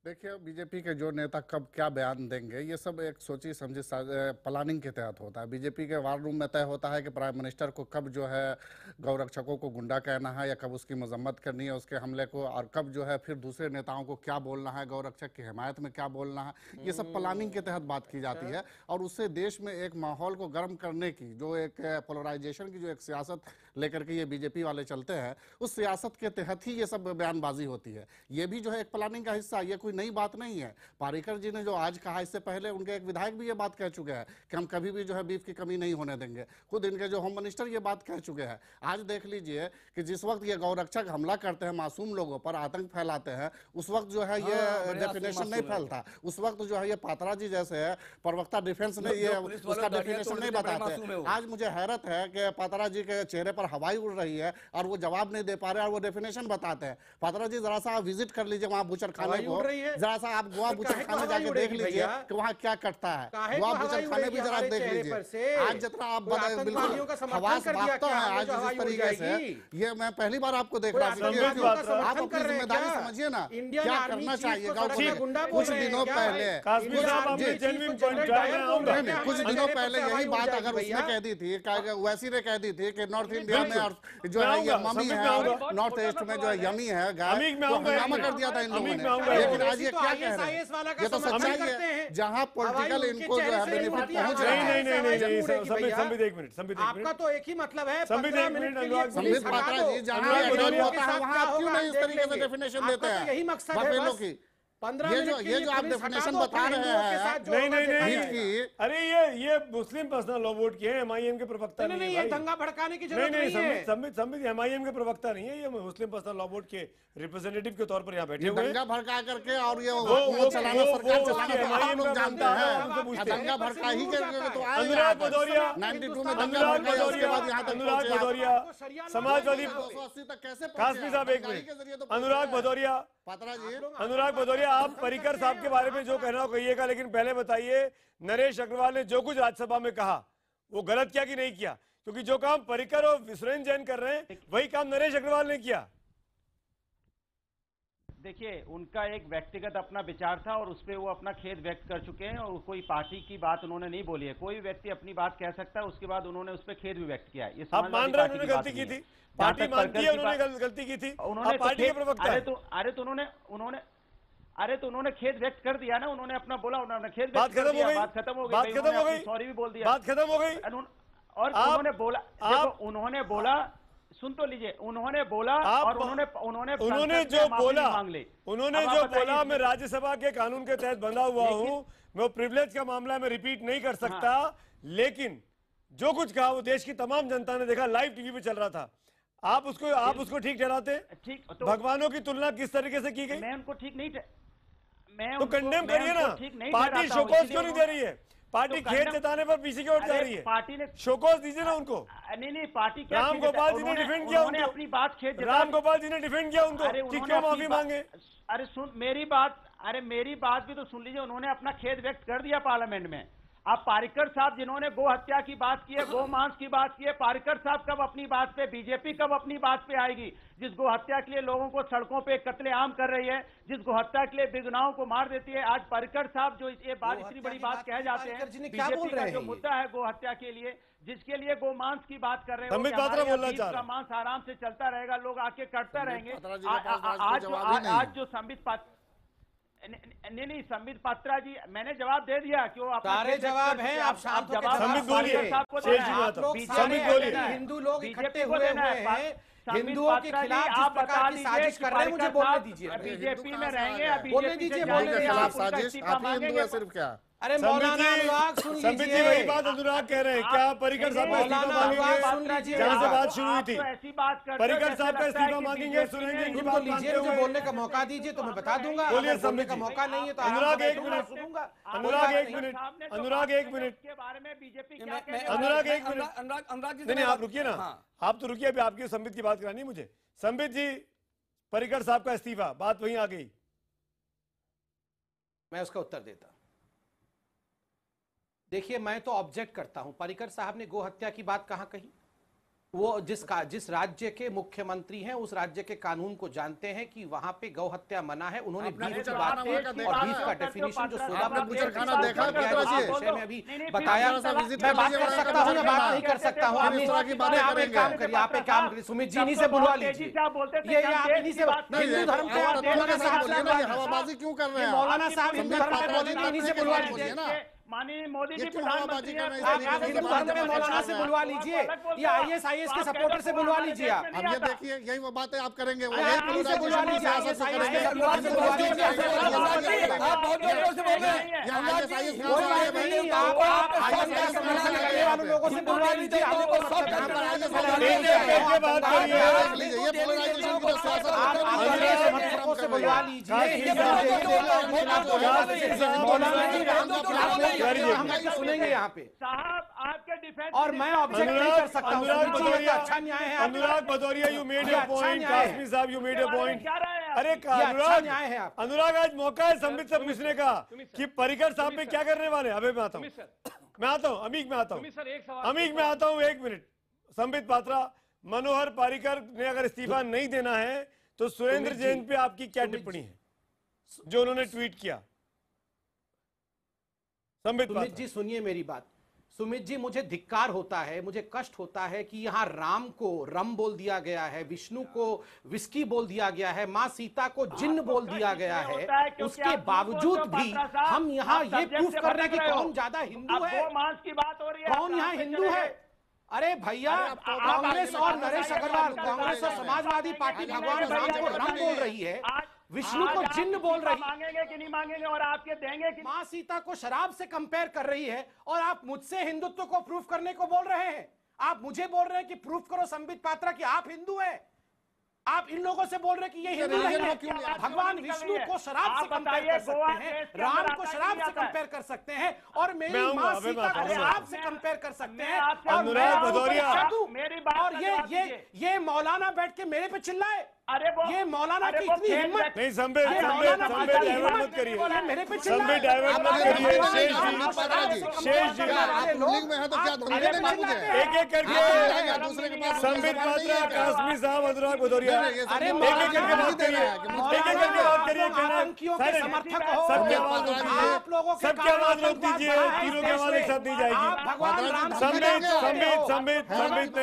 देखिए, बीजेपी के जो नेता कब क्या बयान देंगे, ये सब एक सोची समझी प्लानिंग के तहत होता है। बीजेपी के वार रूम में तय होता है कि प्राइम मिनिस्टर को कब जो है गौ रक्षकों को गुंडा कहना है या कब उसकी मजम्मत करनी है उसके हमले को, और कब जो है फिर दूसरे नेताओं को क्या बोलना है, गौ रक्षक की हिमायत में क्या बोलना है, ये सब प्लानिंग के तहत बात की जाती है। और उससे देश में एक माहौल को गर्म करने की जो एक पोलराइजेशन की जो एक सियासत लेकर के ये बीजेपी वाले चलते हैं, उस सियासत के तहत ही ये सब बयानबाजी होती है। ये भी जो है एक प्लानिंग का हिस्सा, ये नई बात नहीं है। पारीकर जी ने जो आज कहा, इससे पहले उनके एक विधायक भी ये बात कह चुके हैं कि हम कभी भी जो है बीफ की कमी नहीं होने देंगे। खुद इनके जो होम मिनिस्टर ये बात कह चुके हैं। आज देख लीजिए कि जिस वक्त ये गौरक्षक हमला करते हैं, मासूम लोगों पर आतंक फैलाते हैं, उस वक्त जो है ये डेफिनेशन नहीं फैलता। उस वक्त जो है ये पात्रा जी जैसे प्रवक्ता डिफेंस ने ये उसका डेफिनेशन नहीं बताते। आज मुझे हैरत है कि पात्रा जी के चेहरे पर हवाई उड़ रही है और वो जवाब नहीं दे पा रहे और वो डेफिनेशन बताते हैं। पात्रा जी जरा सा आप विजिट कर लीजिए वहां बुचर खाने को, जरा सा आप गोवा बुचर खाने जाके देख लीजिए कि वहाँ क्या कटता है। गोवा बुचर खाने भी जरा देख लीजिए। आज जितना आप बिल्कुल हवास भागता है आज जिस तरीके से, ये मैं पहली बार आपको देख रहा हूँ। आप अपनी जिम्मेदारी समझिए ना, क्या करना चाहिए। कुछ दिनों पहले कुछ दिनों पहले यही बात अगर उसने कह दी थी, वैसी ने कह दी थी कि नॉर्थ इंडिया में और जो है ये मम्मी है और नॉर्थ ईस्ट में जो है यमी है गाय, तो हंगामा कर दिया था इन लोगों ने। लेकिन आज ये क्या कह रहे हैं, ये तो सच्चाई है। जहाँ पॉलिटिकल इनको जो है बेनिफिट पहुंच रहा है। संबित एक मिनट, आपका तो एक ही मतलब है, संबित पात्रा जी, जहाँ होता है वहाँ आप क्यों नहीं इस तरीके से डेफिनेशन देते हैं? यही मकसद है। ये जो आप डेफिनेशन बता रहे हैं, नहीं, अरे ये मुस्लिम पर्सनल लॉ बोर्ड के हैं, एमआईएम के प्रवक्ता नहीं है। दंगा भड़काने की जरूरत नहीं है। संबित एमआईएम के प्रवक्ता नहीं है, ये मुस्लिम पर्सनल लॉ बोर्ड के रिप्रेजेंटेटिव के तौर पर यहाँ बैठे हुए हैं। दंगा भड़का करके और ये वो चलाना सरकार चलाना हम लोग जानते हैं। दंगा भड़का ही करके तो अनुराग भदौरिया 92 में दंगा भड़काया, उसके बाद यहाँ तक अनुराग भदौरिया समाजवादी, कासमी साहब एक मिनट, अनुराग भदौरिया, अनुराग भदौरिया, आप पर्रिकर साहब के बारे में जो कहना हो कहिएगा, लेकिन पहले बताइए नरेश अग्रवाल ने जो कुछ राज्यसभा में कहा वो गलत किया कि नहीं किया? क्योंकि जो काम पर्रिकर और सुरेंद्र जैन कर रहे हैं वही काम नरेश अग्रवाल ने किया। देखिए, उनका एक व्यक्तिगत अपना विचार था और उस पर वो अपना खेद व्यक्त कर चुके हैं और कोई पार्टी की बात उन्होंने नहीं बोली है। कोई व्यक्ति अपनी बात कह सकता है, उसके बाद उन्होंने उस पर खेद भी व्यक्त किया है। आप मान रहे हैं उन्होंने गलती की थी? पार्टी मानती है उन्होंने गलती की थी? उन्होंने पार्टी के प्रवक्ता अरे तो उन्होंने खेद व्यक्त कर दिया ना, उन्होंने अपना बोला, उन्होंने खेद बात खत्म हो गई, बात खत्म हो गई, सॉरी भी बोल दिया, बात खत्म हो गई। और उन्होंने बोला, देखो उन्होंने बोला, सुन तो लीजिए, उन्होंने बोला और उन्होंने जो बोला, उन्होंने जो बोला, मैं राज्यसभा के कानून के तहत बंधा हुआ हूं, मैं प्रिविलेज का मामला में रिपीट नहीं कर सकता, लेकिन जो कुछ कहा वो देश की तमाम जनता ने देखा, लाइव टीवी पे चल रहा था। आप उसको ठीक ठहराते हैं? ठीक, तो भगवानों की तुलना किस तरीके से की गई? मैं उनको ठीक नहीं, मैं तो कंडेम करिए ना। पार्टी शोकॉज क्यों नहीं दे रही है? पार्टी खेत जताने पर पीछे की ओर जा रही है। पार्टी ने शोकॉज दीजिए ना उनको। नहीं, पार्टी क्या, राम गोपाल जी ने डिफेंड किया उनको, अपनी बात खेत, राम गोपाल जी ने डिफेंड किया उनको कि क्यों माफी मांगे। अरे सुन मेरी बात भी तो सुन लीजिए। उन्होंने अपना खेद व्यक्त कर दिया पार्लियामेंट में। अब पारिकर साहब जिन्होंने गो हत्या की बात की है, गो मांस की बात की है, पारिकर साहब कब अपनी बात पे, बीजेपी कब अपनी बात पे आएगी? जिस गो हत्या के लिए लोगों को सड़कों पे कत्लेआम कर रही है, जिस गो हत्या के लिए बेगुनाहों को मार देती है, आज पारिकर साहब जो ये बात इतनी बड़ी बात कह जाते हैं, बीजेपी का जो मुद्दा है गो हत्या के लिए, जिसके लिए गो मांस की बात कर रहे हैं, का मांस आराम से चलता रहेगा, लोग आके कटते रहेंगे। आज जो संबित नहीं संबित पात्रा जी, मैंने जवाब दे दिया कि वो सारे जवाब हैं। आप संबित बोलिए, हिंदू लोग इकट्ठे हुए हैं, हिंदुओं के खिलाफ जिस प्रकार की साजिश कर रहे हैं, मुझे बोलने दीजिए। बीजेपी में रहेंगे, बोलने दीजिए, बोलने दीजिए। सिर्फ क्या? अरे मौलाना अनुराग सुन लीजिए, वही बात अनुराग कह रहे हैं। क्या परिकर साहब मांगेंगे? जहाँ से बात शुरू हुई थी, परिकर साहब का इस्तीफा मांगेंगे, सुनेंगे इनकी बात लीजिए। मुझे बोलने का मौका दीजिए तो मैं बता दूंगा। बोलिए, बोलने का मौका नहीं है तो अनुराग एक मिनट, सुनूंगा। अनुराग एक मिनट, अनुराग एक मिनट के बारे में बीजेपी अनुराग एक मिनट, नहीं आप रुकिए ना, आप तो रुकिए। अभी आपकी संबित की बात करानी मुझे। संबित जी, परिकर साहब का इस्तीफा, बात वहीं आ गई। मैं उसका उत्तर देता। देखिए, मैं तो ऑब्जेक्ट करता हूं। पर्रिकर साहब ने गो हत्या की बात कहां कही? वो जिस राज्य के मुख्यमंत्री हैं उस राज्य के कानून को जानते हैं कि वहां पे गौ हत्या मना है। उन्होंने बीफ की बात की और बीफ का डेफिनेशन जो 16 में अभी बताया। मैं बात कर सकता हूँ या बात नहीं कर सकता हूँ? आप एक काम करिए, आप एक काम करिए, सुमित जी इन्हीं से बुलवा लीजिए। ये आप इन्हीं से, हिंदू धर्म को हवाबाजी क्यों कर रहे हैं? मौलाना साहब हिंदू धर्म के इन्हीं से बुलवा लीजिए ना। माननीय मोदी जी प्रधानमंत्री हैं, आप हिंदू धर्म के मौलाना से बुलवा लीजिए या ISIS के सपोर्टर से बुलवा लीजिए। आप अब ये देखिए, यही वो बातें आप करेंगे, वो यही से बुलवा लीजिए। ISIS के सपोर्टर से बुलवा लीजिए। आप बहुत जोर से बोल रहे हैं। आप ISIS समर्थन करने वाले लोगों से बुलवा लीजिए। समर्थकों से बुलवा लीजिए। सुनेंगे यहाँ पे साहब आपके डिफेंस। और मैं ऑब्जेक्ट नहीं कर सकता हूँ। अच्छा न्याय है। Anurag Bhadauria, you made your point. Qasmi sahab, you made your point. अरे अनुराग, आज मौका है संबित से पूछने का कि पर्रिकर साहब में क्या करने वाले। अबे मैं आता हूँ, अमीक में आता हूँ, एक मिनट। संबित पात्रा, मनोहर पर्रिकर ने अगर इस्तीफा नहीं देना है तो सुरेंद्र जैन पे आपकी क्या टिप्पणी है जो उन्होंने ट्वीट किया? सुमित जी सुनिए मेरी बात। सुमित जी, मुझे धिक्कार होता है, मुझे कष्ट होता है कि यहाँ राम को रम बोल दिया गया है, विष्णु को विस्की बोल दिया गया है, माँ सीता को जिन्न बोल दिया गया है। उसके बावजूद भी हम यहाँ ये प्रूफ कर रहे हैं कि कौन ज्यादा हिंदू है, कौन यहाँ हिंदू है। अरे भैया, कांग्रेस और नरेश अग्रवाल, कांग्रेस और समाजवादी पार्टी भगवान राम को रम बोल रही है, विष्णु को जिन्न बोल रही है। मांगेंगे कि नहीं मांगेंगे और आपके देंगे कि माँ सीता को शराब से कंपेयर कर रही है और आप मुझसे हिंदुत्व को प्रूफ करने को बोल रहे हैं। आप मुझे बोल रहे हैं कि प्रूफ करो संबित पात्रा कि आप हिंदू हैं। आप इन लोगों से बोल रहे हैं कि ये हिंदू नहीं है। भगवान विष्णु को शराब से कंपेयर कर सकते हैं, राम को शराब से कंपेयर कर सकते हैं और मेरी माँ सीता को शराब से कंपेयर कर सकते हैं। और ये मौलाना बैठ के मेरे पे चिल्लाए। ये मौलाना की इतनी हिम्मत नहीं। संबित मत करिए, मेरे पे संबित डाइवर्ट मत करिए। शेष जी एक एक करके संबित पात्रा, कासमी साहब, अनुराग भदौरिया एक एक करके बात करिए, सबकी आवाज रोक दीजिए। तीनों की आवाज एक साथ नहीं जाएगी। संबित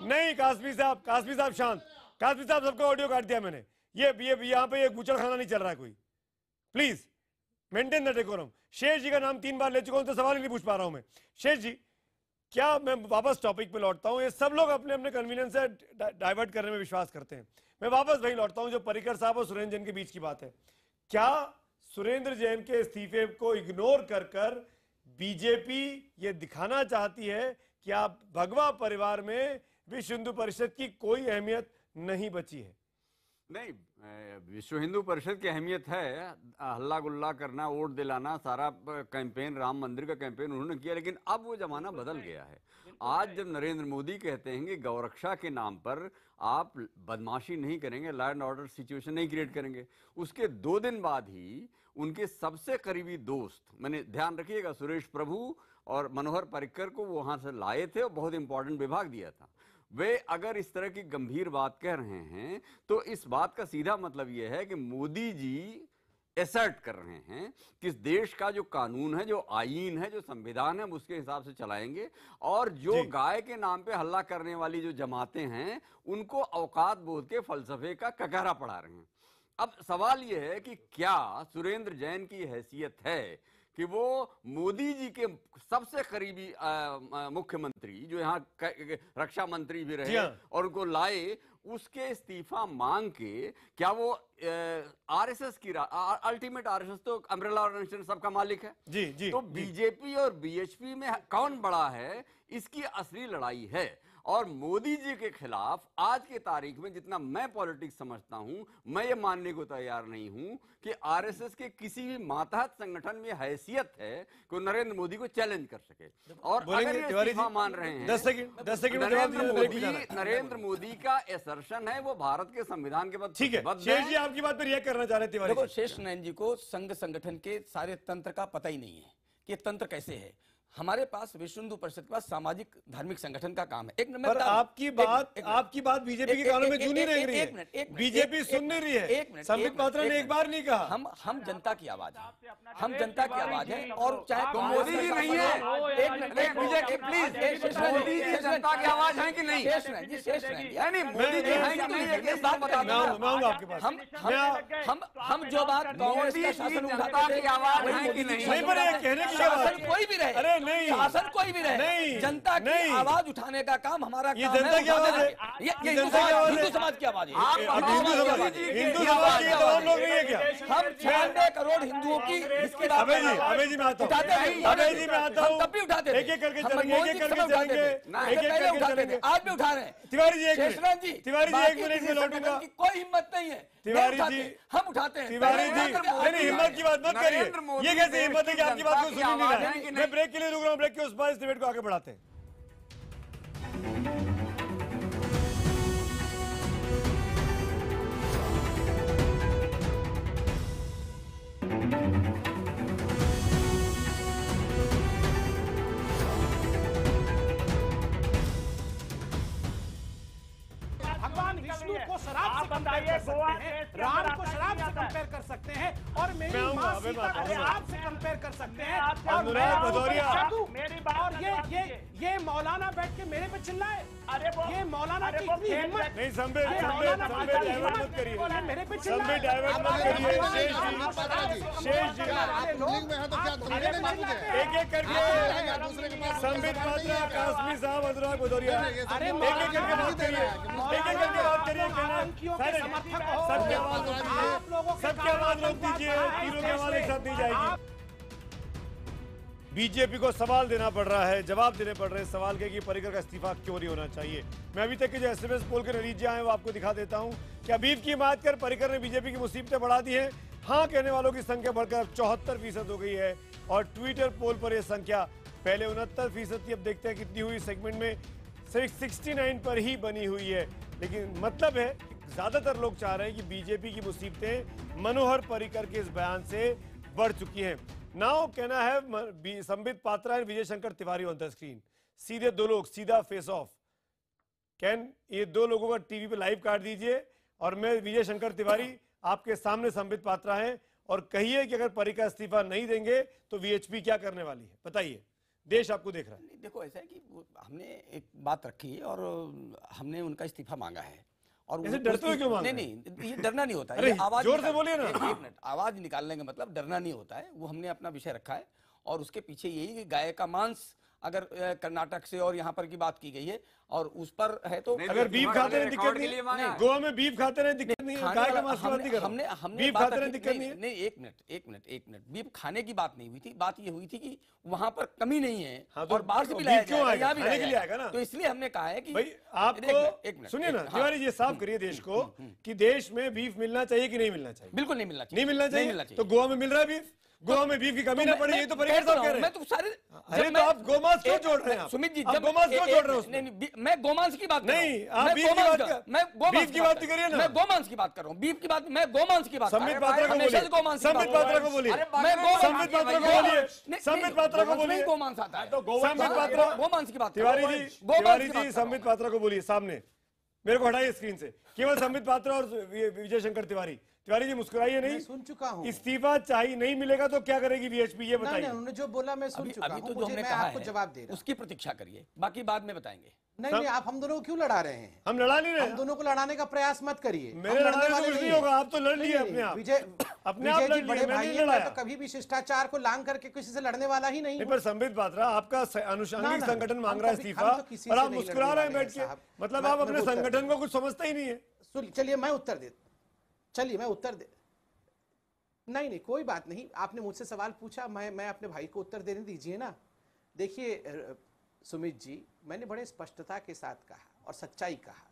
नहीं, कासमी साहब शांत। कासमी साहब, सबको ऑडियो काट दिया मैंने। ये यहाँ पे ये गुचड़ खाना नहीं चल रहा है कोई। Please maintain the decorum. शेष जी का नाम 3 बार ले चुका हूं तो सवाल ही नहीं पूछ पा रहा हूं मैं। शेष जी, क्या मैं वापस टॉपिक पे लौटता हूं? ये सब लोग अपने अपने कन्वीनियंस से डाइवर्ट करने में विश्वास करते हैं। मैं वापस वही लौटता हूं जो पर्रिकर साहब और सुरेंद्र जैन के बीच की बात है। क्या सुरेंद्र जैन के इस्तीफे को इग्नोर कर बीजेपी ये दिखाना चाहती है कि आप भगवा परिवार में विश्व हिंदू परिषद की कोई अहमियत नहीं बची है? नहीं, विश्व हिंदू परिषद की अहमियत है, हल्ला गुल्ला करना, वोट दिलाना, सारा कैंपेन, राम मंदिर का कैंपेन उन्होंने किया, लेकिन अब वो जमाना बदल गया है। आज जब नरेंद्र मोदी कहते हैं कि गौरक्षा के नाम पर आप बदमाशी नहीं करेंगे, लॉ एंड ऑर्डर सिचुएशन नहीं क्रिएट करेंगे, उसके 2 दिन बाद ही उनके सबसे करीबी दोस्त, मैंने ध्यान रखिएगा, सुरेश प्रभु और मनोहर पर्रिकर को वहां से लाए थे और बहुत इंपॉर्टेंट विभाग दिया था। वे अगर इस तरह की गंभीर बात कह रहे हैं तो इस बात का सीधा मतलब यह है कि मोदी जी एसर्ट कर रहे हैं कि इस देश का जो कानून है, जो आईन है, जो संविधान है, उसके हिसाब से चलाएंगे, और जो गाय के नाम पे हल्ला करने वाली जो जमातें हैं उनको औकात बोध के फलसफे का ककहरा पढ़ा रहे हैं। अब सवाल यह है कि क्या सुरेंद्र जैन की हैसियत है कि वो मोदी जी के सबसे करीबी मुख्यमंत्री, जो यहाँ रक्षा मंत्री भी रहे और उनको लाए, उसके इस्तीफा मांग के क्या वो आरएसएस की अल्टीमेट आरएसएस तो अम्ब्रेला ऑर्गेनाइजेशन सबका मालिक है जी, तो बीजेपी और बीएचपी में कौन बड़ा है, इसकी असली लड़ाई है। और मोदी जी के खिलाफ आज के तारीख में जितना मैं पॉलिटिक्स समझता हूं, मैं ये मानने को तैयार नहीं हूं कि आरएसएस के किसी भी मातहत संगठन में हैसियत है कि नरेंद्र मोदी को चैलेंज कर सके। और अगर ये इस्तीफा मान रहे हैं, 10 सेकंड नरेंद्र मोदी का असर्शन है वो भारत के संविधान के बाद। ठीक है, शेष जी आपकी बात पर रिएक्ट करना चाह रहे थे। देखो, शेष नारायण जी को संघ संगठन के सारे तंत्र का पता ही नहीं है कि तंत्र कैसे है। हमारे पास विश्व हिंदू परिषद के पास सामाजिक धार्मिक संगठन का काम है। एक पर आपकी बात बीजेपी के कानों में क्यों नहीं रह रही है? बीजेपी सुन नहीं रही है। संबित पात्रा ने एक बार नहीं कहा। हम जनता की आवाज है, हम जनता की आवाज है। और चाहे तो मोदी जी नहीं है, प्लीज मोदी जी जनता की आवाज है कि नहीं? यानी मोदी जी है कि नहीं, एक बात बता दो। हम जो बात कांग्रेस का शासन उठाते थे, आवाज है कि नहीं? कहने की बात कोई भी रहे, नहीं, शासन कोई भी रहे, जनता की आवाज उठाने का काम हमारा ये जनता की आवाज है, ये हिंदू समाज की आवाज है। हिंदू समाज के तमाम लोग नहीं है क्या? हम 96 करोड़ हिंदुओं की अबे जी मैं आता हूँ, तब भी उठाते थे, एक एक करके चलेंगे, आज भी उठा रहे हैं। तिवारी जी एक मिनट में लौटूंगा। कोई हिम्मत नहीं है, तिवारी जी हम उठाते हैं। तिवारी जी नहीं, हिम्मत की बात मत करिए। ये कैसे हिम्मत है कि आपकी बात को सुन नहीं रहा है? मैं ब्रेक के लिए रुक रहा हूँ, ब्रेक के उस बार इस डिबेट को आगे बढ़ाते हैं। भगवान विष्णु को शराब से कंपेयर कर सकते हैं, राम को शराब से कंपेयर कर सकते हैं, और मेरी माँ सीता को शराब से कंपेयर कर सकते हैं। और ये मौलाना बैठ के मेरे पे चिल्लाए। ये मौलाना की इतनी हिम्मत नहीं। संबित मत करिए, मेरे पे संबित डाइवर्ट मत करिए। शेष जी एक एक करके संबित पात्रा, कासमी साहब, अनुराग भदौरिया, एक एक करके बात करिए, एक एक करके बात करिए। सबकी आवाज रोक दीजिए, तीनों की आवाज एक साथ नहीं जाएगी। बीजेपी को सवाल देना पड़ रहा है, जवाब देने पड़ रहे हैं सवाल के कि पर्रिकर का इस्तीफा क्यों नहीं होना चाहिए। मैं अभी तक के जो एसएमएस पोल के नतीजे आए वो आपको दिखा देता हूं। क्या बीफ की हिमायत कर पर्रिकर ने बीजेपी की मुसीबतें बढ़ा दी हैं? हाँ कहने वालों की संख्या बढ़कर 74% हो गई है, और ट्विटर पोल पर यह संख्या पहले 69% थी, अब देखते हैं कितनी हुई। सेगमेंट में सिर्फ 69 पर ही बनी हुई है, लेकिन मतलब है ज्यादातर लोग चाह रहे हैं कि बीजेपी की मुसीबतें मनोहर पर्रिकर के इस बयान से बढ़ चुकी हैं। नाउ कहना है Sambit Patra and Vijay Shankar Tiwari on the screen. सीधे दो लोग, सीधा फेस ऑफ। कैन ये दो लोगों का टीवी पे लाइव काट दीजिए, और मैं विजय शंकर तिवारी आपके सामने संबित पात्रा हैं, और कहिए कि अगर पर्रिकर इस्तीफा नहीं देंगे तो वीएचपी क्या करने वाली है, बताइए। देश आपको देख रहा है। देखो, ऐसा है कि हमने एक बात रखी है और हमने उनका इस्तीफा मांगा है। और ऐसे डरते हो क्यों मांग रहे हैं? नहीं, ये डरना नहीं होता है। अरे जोर से बोलिए ना। एक मिनट, आवाज निकालने का मतलब डरना नहीं होता है। वो हमने अपना विषय रखा है, और उसके पीछे यही कि गाय का मांस अगर कर्नाटक से और यहाँ पर की बात की गई है और उस पर है तो अगर बीफ खाते हैं दिक्कत नहीं है, गोवा में बीफ खाते हैं दिक्कत नहीं है, गाय का मांस की बात नहीं कर रहा हूं, बीफ खाते हैं दिक्कत नहीं है। नहीं, एक मिनट, बीफ खाने की बात नहीं हुई थी, बात ये हुई थी कि वहां पर कमी नहीं है और बाहर से भी लाया जाएगा, यहाँ भी लाया जाएगा, तो इसलिए हमने कहा है कि भाई आपको सुनिए ना तिवारी जी, साफ करिए देश को कि देश में बीफ मिलना चाहिए कि नहीं मिलना चाहिए? बिल्कुल नहीं मिलना चाहिए, नहीं मिलना चाहिए। तो गोवा में मिल रहा है बीफ, गोवा में बीफ की कमी ना पड़ी, ये तो पर्रिकर साहब कह रहे हैं। मैं तो सारे अरे तो आप गोमांस क्यों जोड़ रहे हैं? सुमित जी, जब गोमांस क्यों जोड़ रहे हो? नहीं, मैं गोमांस की बात नहीं, आप बीफ की बात कर, मैं बीफ की बात करिए ना। मैं गोमांस की बात कर रहा हूँ, बीफ की बात, मैं गोमांस की बात। संबित पात्रा को बोलिए, संबित पात्रा को बोलिए, संबित पात्रा को बोलिए, संबित पात्रा को बोलिए, गोमांस आता है तो संबित पात्रा, गोमांस की बात। तिवारी जी संबित पात्रा को बोलिए सामने, मेरे को हटाइए स्क्रीन से, केवल संबित पात्रा और विजय शंकर तिवारी। तिवारी जी मुस्कुराइए नहीं, सुन चुका हूं। इस्तीफा चाहिए नहीं मिलेगा तो क्या करेगी बीएचपी, ये बताइए। उन्होंने जो बोला मैं सुन चुका हूं, तो जो हमने मैं कहा आपको जवाब दे रहा हूं, उसकी प्रतीक्षा करिए, बाकी बाद में बताएंगे। नहीं, आप हम दोनों को क्यों लड़ा रहे हैं? हम लड़ा नहीं रहे, हम दोनों को लड़ाने का प्रयास मत करिए। मेरे लड़ने से कुछ नहीं होगा, आप तो लड़ लिए अपने आप। विजय अपने आप लड़ लिए, बड़े भाई नहीं हैं, लड़ाया। तो कभी भी शिष्टाचार को लांग करके किसी से लड़ने वाला ही नहीं। पर संबित पात्रा, आपका अनुषंगिक संगठन मांग रहा है इस्तीफा और आप मुस्कुरा रहे हैं बैठ के, मतलब आप अपने संगठन को कुछ समझता ही नहीं है। चलिए मैं उत्तर दे नहीं, कोई बात नहीं, आपने मुझसे सवाल पूछा, मैं अपने भाई को उत्तर देने दीजिए ना। देखिए सुमित जी, मैंने बड़े स्पष्टता के साथ कहा और सच्चाई कहा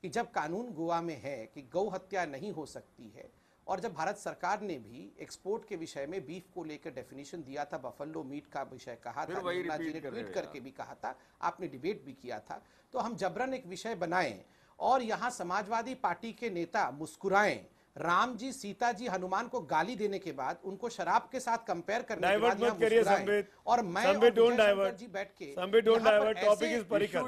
कि जब कानून गोवा में है कि गौ हत्या नहीं हो सकती है, और जब भारत सरकार ने भी एक्सपोर्ट के विषय में बीफ को लेकर डेफिनेशन दिया था, बफेलो मीट का विषय कहा था, निर्मला जी ने ट्वीट करके भी कहा था, आपने डिबेट भी किया था, तो हम जबरन एक विषय बनाएं और यहाँ समाजवादी पार्टी के नेता मुस्कुराएं, राम जी, सीता जी, हनुमान को गाली देने के बाद उनको शराब के साथ कंपेयर करने के बाद मत करिए संबित, और मैं संबित डोंट डाइवर्ट जी बैठ के Sambit don't divert, topic is Parrikar,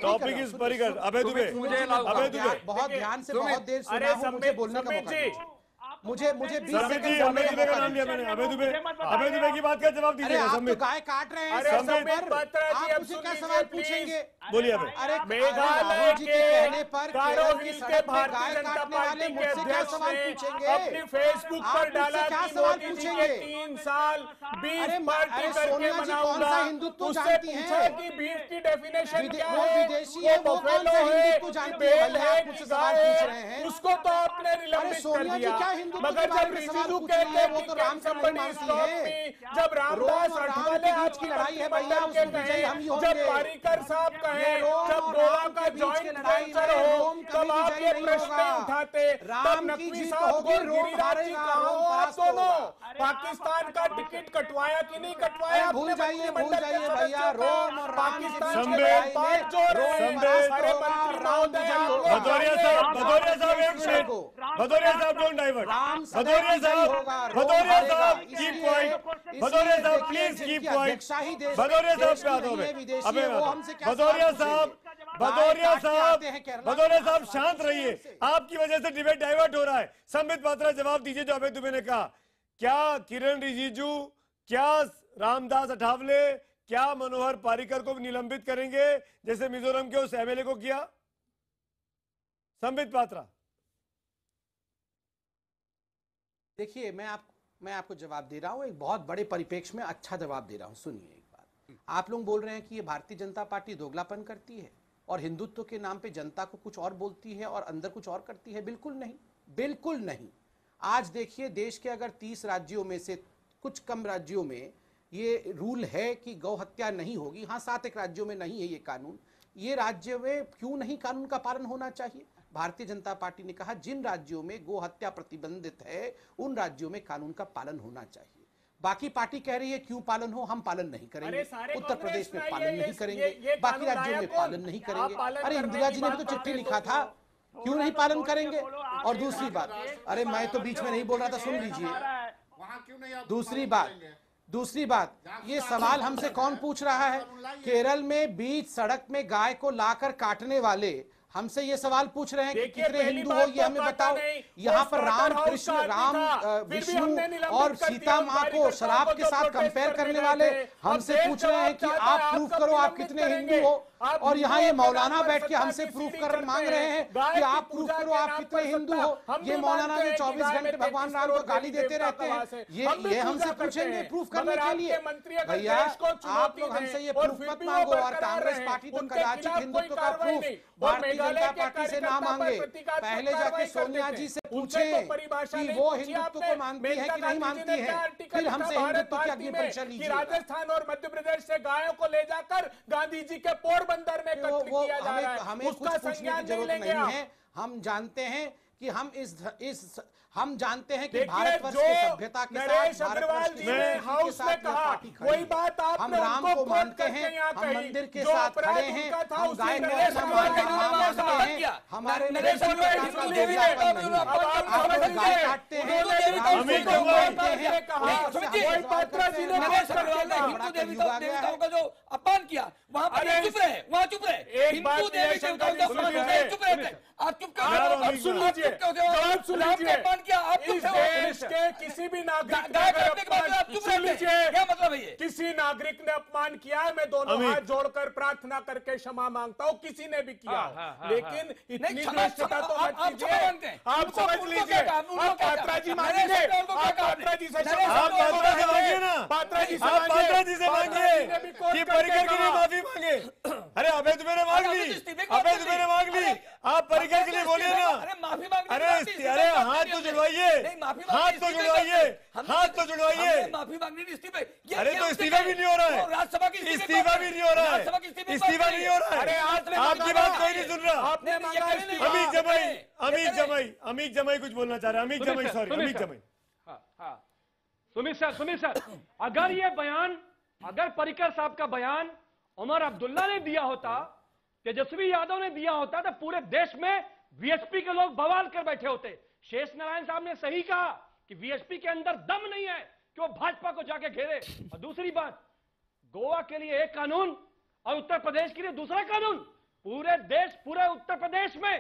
topic is Parrikar. अबे दुबे, अबे दुबे, बहुत ध्यान से बहुत देर सुना हूं, मुझे बोलने का मौका मुझे 20 सेकंड अबे दुबे का नाम लिया मैंने, अबे दुबे की बात का जवाब दीजिएगा संबित। गाय काट रहे हैं, संबित पात्रा जी, आप मुझसे क्या सवाल पूछेंगे? बोलिए अबे। अरे मेघालय के कहने पर कारोहिल के भारतीय जनता पार्टी के अध्यक्ष ने अपनी फेसबुक पर डाला कि मोदी जी के 3 साल बीफ पार्टी करके मनाऊंगा। उससे पूछा कि बीफ की डेफिनेशन क्या है, वो बफेलो है, बेल है, गाय है, उसको तो आपने निलंबित कर दिया। मगर जब रिजिजू कहते हैं कि कैन समबडी स्टॉप मी, जब रामदास अठावले आज की लड़ाई है भैया, जब पारीकर साहब कहे, जब गोवा का जॉइंट वेंचर हो, तब आप ये प्रश्न उठाते, तब नकवी साहब और गिरिराज जी कहाँ हो आप दोनों? पाकिस्तान का टिकट कटवाया कि नहीं कटवाया? भूल जाइए भैया, रोम और पाकिस्तान के बात जो सारे मंत्री महोदय, भदौरिया साहब एक मिनट, भदौरिया साहब डोंट डाइवर्ट, भदौरिया साहब कीप क्वाइट, भदौरिया साहब प्लीज कीप क्वाइट, भदौरिया साहब पे अबे भदौरिया साहब शांत रहिए, आपकी वजह से डिबेट डाइवर्ट हो रहा है। संबित पात्रा जवाब दीजिए जो अभय दुबे ने कहा, क्या किरण रिजिजू, क्या रामदास अठावले, क्या मनोहर पारीकर को निलंबित करेंगे जैसे मिजोरम के उस एमएलए को किया? संबित पात्रा। देखिए मैं आपको जवाब दे रहा हूं, एक बहुत बड़े परिप्रेक्ष्य में अच्छा जवाब दे रहा हूं। सुनिए एक बात, आप लोग बोल रहे हैं कि ये भारतीय जनता पार्टी दोगलापन करती है और हिंदुत्व के नाम पे जनता को कुछ और बोलती है और अंदर कुछ और करती है। बिल्कुल नहीं, बिल्कुल नहीं। आज देखिए, देश के अगर 30 राज्यों में से कुछ कम राज्यों में ये रूल है कि गौ हत्या नहीं होगी, हाँ 7 एक राज्यों में नहीं है ये कानून, ये राज्य में क्यों नहीं कानून का पालन होना चाहिए? भारतीय जनता पार्टी ने कहा जिन राज्यों में गो हत्या प्रतिबंधित है उन राज्यों में कानून का पालन होना चाहिए। बाकी पार्टी कह रही है क्यों पालन हो, हम पालन नहीं करेंगे, उत्तर प्रदेश में पालन नहीं करेंगे, बाकी राज्यों में पालन नहीं करेंगे। अरे इंदिरा जी ने भी तो चिट्ठी लिखा था, क्यों नहीं पालन करेंगे? और दूसरी बात, अरे मैं तो बीच में नहीं बोल रहा था, सुन लीजिए। दूसरी बात, ये सवाल हमसे कौन पूछ रहा है? केरल में बीच सड़क में गाय को लाकर काटने वाले हमसे ये सवाल पूछ रहे हैं कि कितने हिंदू हो ये हमें बताओ। यहाँ पर राम कृष्ण, राम विष्णु और सीता माँ को शराब के साथ कंपेयर करने वाले हमसे पूछ रहे हैं कि आप प्रूफ करो आप कितने हिंदू हो। और यहाँ ये मौलाना बैठ के हमसे प्रूफ कर मांग रहे हैं कि आप प्रूफ करो आप कितने हिंदू हो। ये मौलाना जो 24 घंटे भगवान राम को गाली देते रहते हैं, ये हमसे पूछेंगे प्रूफ करने के लिए। भैया आप लोग हमसे ये प्रूफ मत मांगो, और कांग्रेस पार्टी तो कदाचित हिंदुत्व का प्रूफ भारतीय जनता पार्टी से ना मांगे, पहले जाके सोनिया जी से पूछे कि वो हिंदुत्व को मानती है कि नहीं मानती है, फिर हमसे हिंदुत्व की अग्नि परीक्षा लीजिए। राजस्थान और मध्य प्रदेश से गायों को ले जाकर गांधी जी के पोरबंदर में कत्ल किया जा रहा है, हमें कुछ पूछने की जरूरत नहीं है। हम जानते हैं कि हम जानते हैं कि भारतवर्ष की सभ्यता के साथ भारतवर्ष की हाउस में कहा कोई बात आप हम राम को मानते हैं, हम मंदिर के साथ खड़े हैं, हम गाय को मानते हैं, हमारे गाय काटते हैं, देवताओं का जो अपमान किया वहाँ पर चुप रहे, वहाँ चुप रहे। हिंदू देवी देवताओं का अपमान चुप रहते, आप चुप कर सुन लीजिए, इस देश के किसी भी नागरिक क्या मतलब है, किसी नागरिक ने अपमान किया है, मैं दोनों हाथ जोड़कर प्रार्थना करके क्षमा मांगता हूँ, किसी ने भी किया, लेकिन इतनी भ्रष्टता तो मत कीजिए। आप समझ लीजिए, आप पात्रा जी मांगेंगे, आप पात्रा जी से मांगिए ना, पात्रा जी से मांगिए कि पर्रिकर के लिए माफी मांगे। अरे अबे तुम्हें मांग ली, अबे तुम्हें मांग ली, आप पर्रिकर के लिए बोलिए ना। अरे हाथ तो जुड़वाइए, हाथ तो जुड़वाइए, हाथ तो जुड़वाइए। माफी मांगने इस्तीफे, अरे तो इस्तीफा भी नहीं हो रहा है, राज्यसभा की इस्तीफा भी नहीं हो रहा है, इस्तीफा नहीं हो रहा है। आपकी बात कोई नहीं सुन रहा। अमीक जमाई कुछ बोलना चाह रहे हैं। अमीक जमाई, सॉरी अमीक जमाई। सुमित सर, अगर ये बयान, अगर पर्रिकर साहब का बयान उमर अब्दुल्ला ने दिया होता, तेजस्वी यादव ने दिया होता, तो पूरे देश में वीएसपी के लोग बवाल कर बैठे होते। शेष नारायण साहब ने सही कहा कि वीएसपी के अंदर दम नहीं है कि वो भाजपा को जाके घेरे। और दूसरी बात, गोवा के लिए एक कानून और उत्तर प्रदेश के लिए दूसरा कानून। पूरे देश, पूरे उत्तर प्रदेश में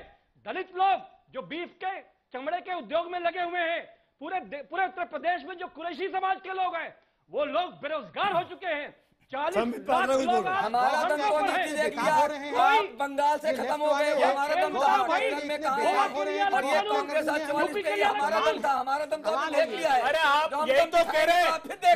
दलित लोग जो बीफ के चमड़े के उद्योग में लगे हुए हैं, पूरे उत्तर प्रदेश में जो कुरैशी समाज के लोग हैं, वो लोग बेरोजगार हो चुके हैं। 40 लाख लोग हमारा दम कौन देख लिया, आप बंगाल से खत्म हो गए, हमारा दम था में कहा, और ये कांग्रेस आज 44 पे हमारा दम था, हमारा दम था देख लिया है। अरे आप यही तो कह रहे हैं, फिर देख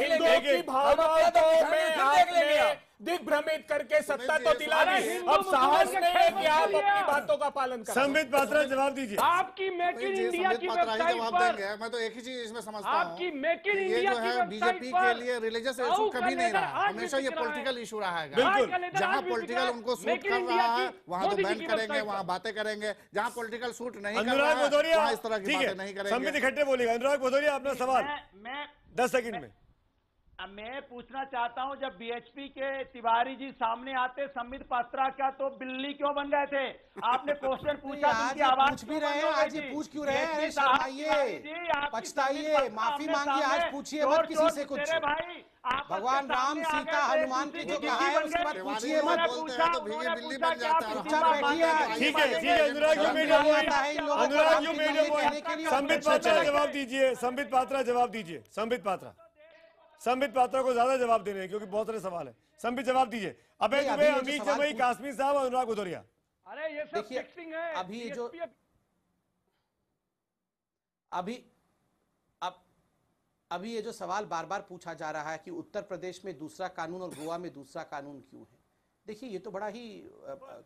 लेंगे, दिग्भ्रमित करके सत्ता तो दिला दी, अब साहस नहीं है कि आप अपनी बातों का पालन करें। संबित पात्रा जवाब दीजिए। आपकी मेक इन इंडिया की वेबसाइट पर, मैं तो एक ही चीज इसमें समझता हूं, आपकी मेक इन इंडिया की वेबसाइट बीजेपी के लिए रिलीजियस इशू कभी नहीं रहा, हमेशा ये पॉलिटिकल इशू रहा है। बिल्कुल, जहां पॉलिटिकल उनको सूट कर रहा है वहां तो बैन करेंगे, वहां बातें करेंगे, जहां पॉलिटिकल सूट नहीं कर रहा है वहां इस तरह की बातें नहीं करेंगे। संबित इकट्ठे बोलेगा। अनुराग भदौरिया, अपना सवाल 10 सेकंड में। मैं पूछना चाहता हूं, जब बीएचपी के तिवारी जी सामने आते संबित पात्रा का, तो बिल्ली क्यों बन गए थे? आपने क्वेश्चन पूछा, उनकी आवाज पूछ भी रहे हैं, आज ये पूछ क्यों रहे हैं? अरे शर्माइए, पछताइए, माफी मांगिए, आज पूछिए मत किसी से कुछ। भगवान राम, सीता, हनुमान की जो कहा है उसके बाद पूछिए मत। चुपचाप बैठिए। ठीक है, अनुराग यू मेड संबित पात्रा जवाब दीजिए, संबित पात्रा जवाब दीजिए, संबित पात्रा को ज्यादा जवाब देने हैं क्योंकि बहुत सारे सवाल है। संबित जवाब दीजिए। अबे तुम्हें अमीक जमाई, काश्मीर साहब और अनुराग भदौरिया। अरे ये सब फिक्सिंग है। अभी ये जो सवाल बार बार पूछा जा रहा है कि उत्तर प्रदेश में दूसरा कानून और गोवा में दूसरा कानून क्यों है, देखिए ये तो बड़ा ही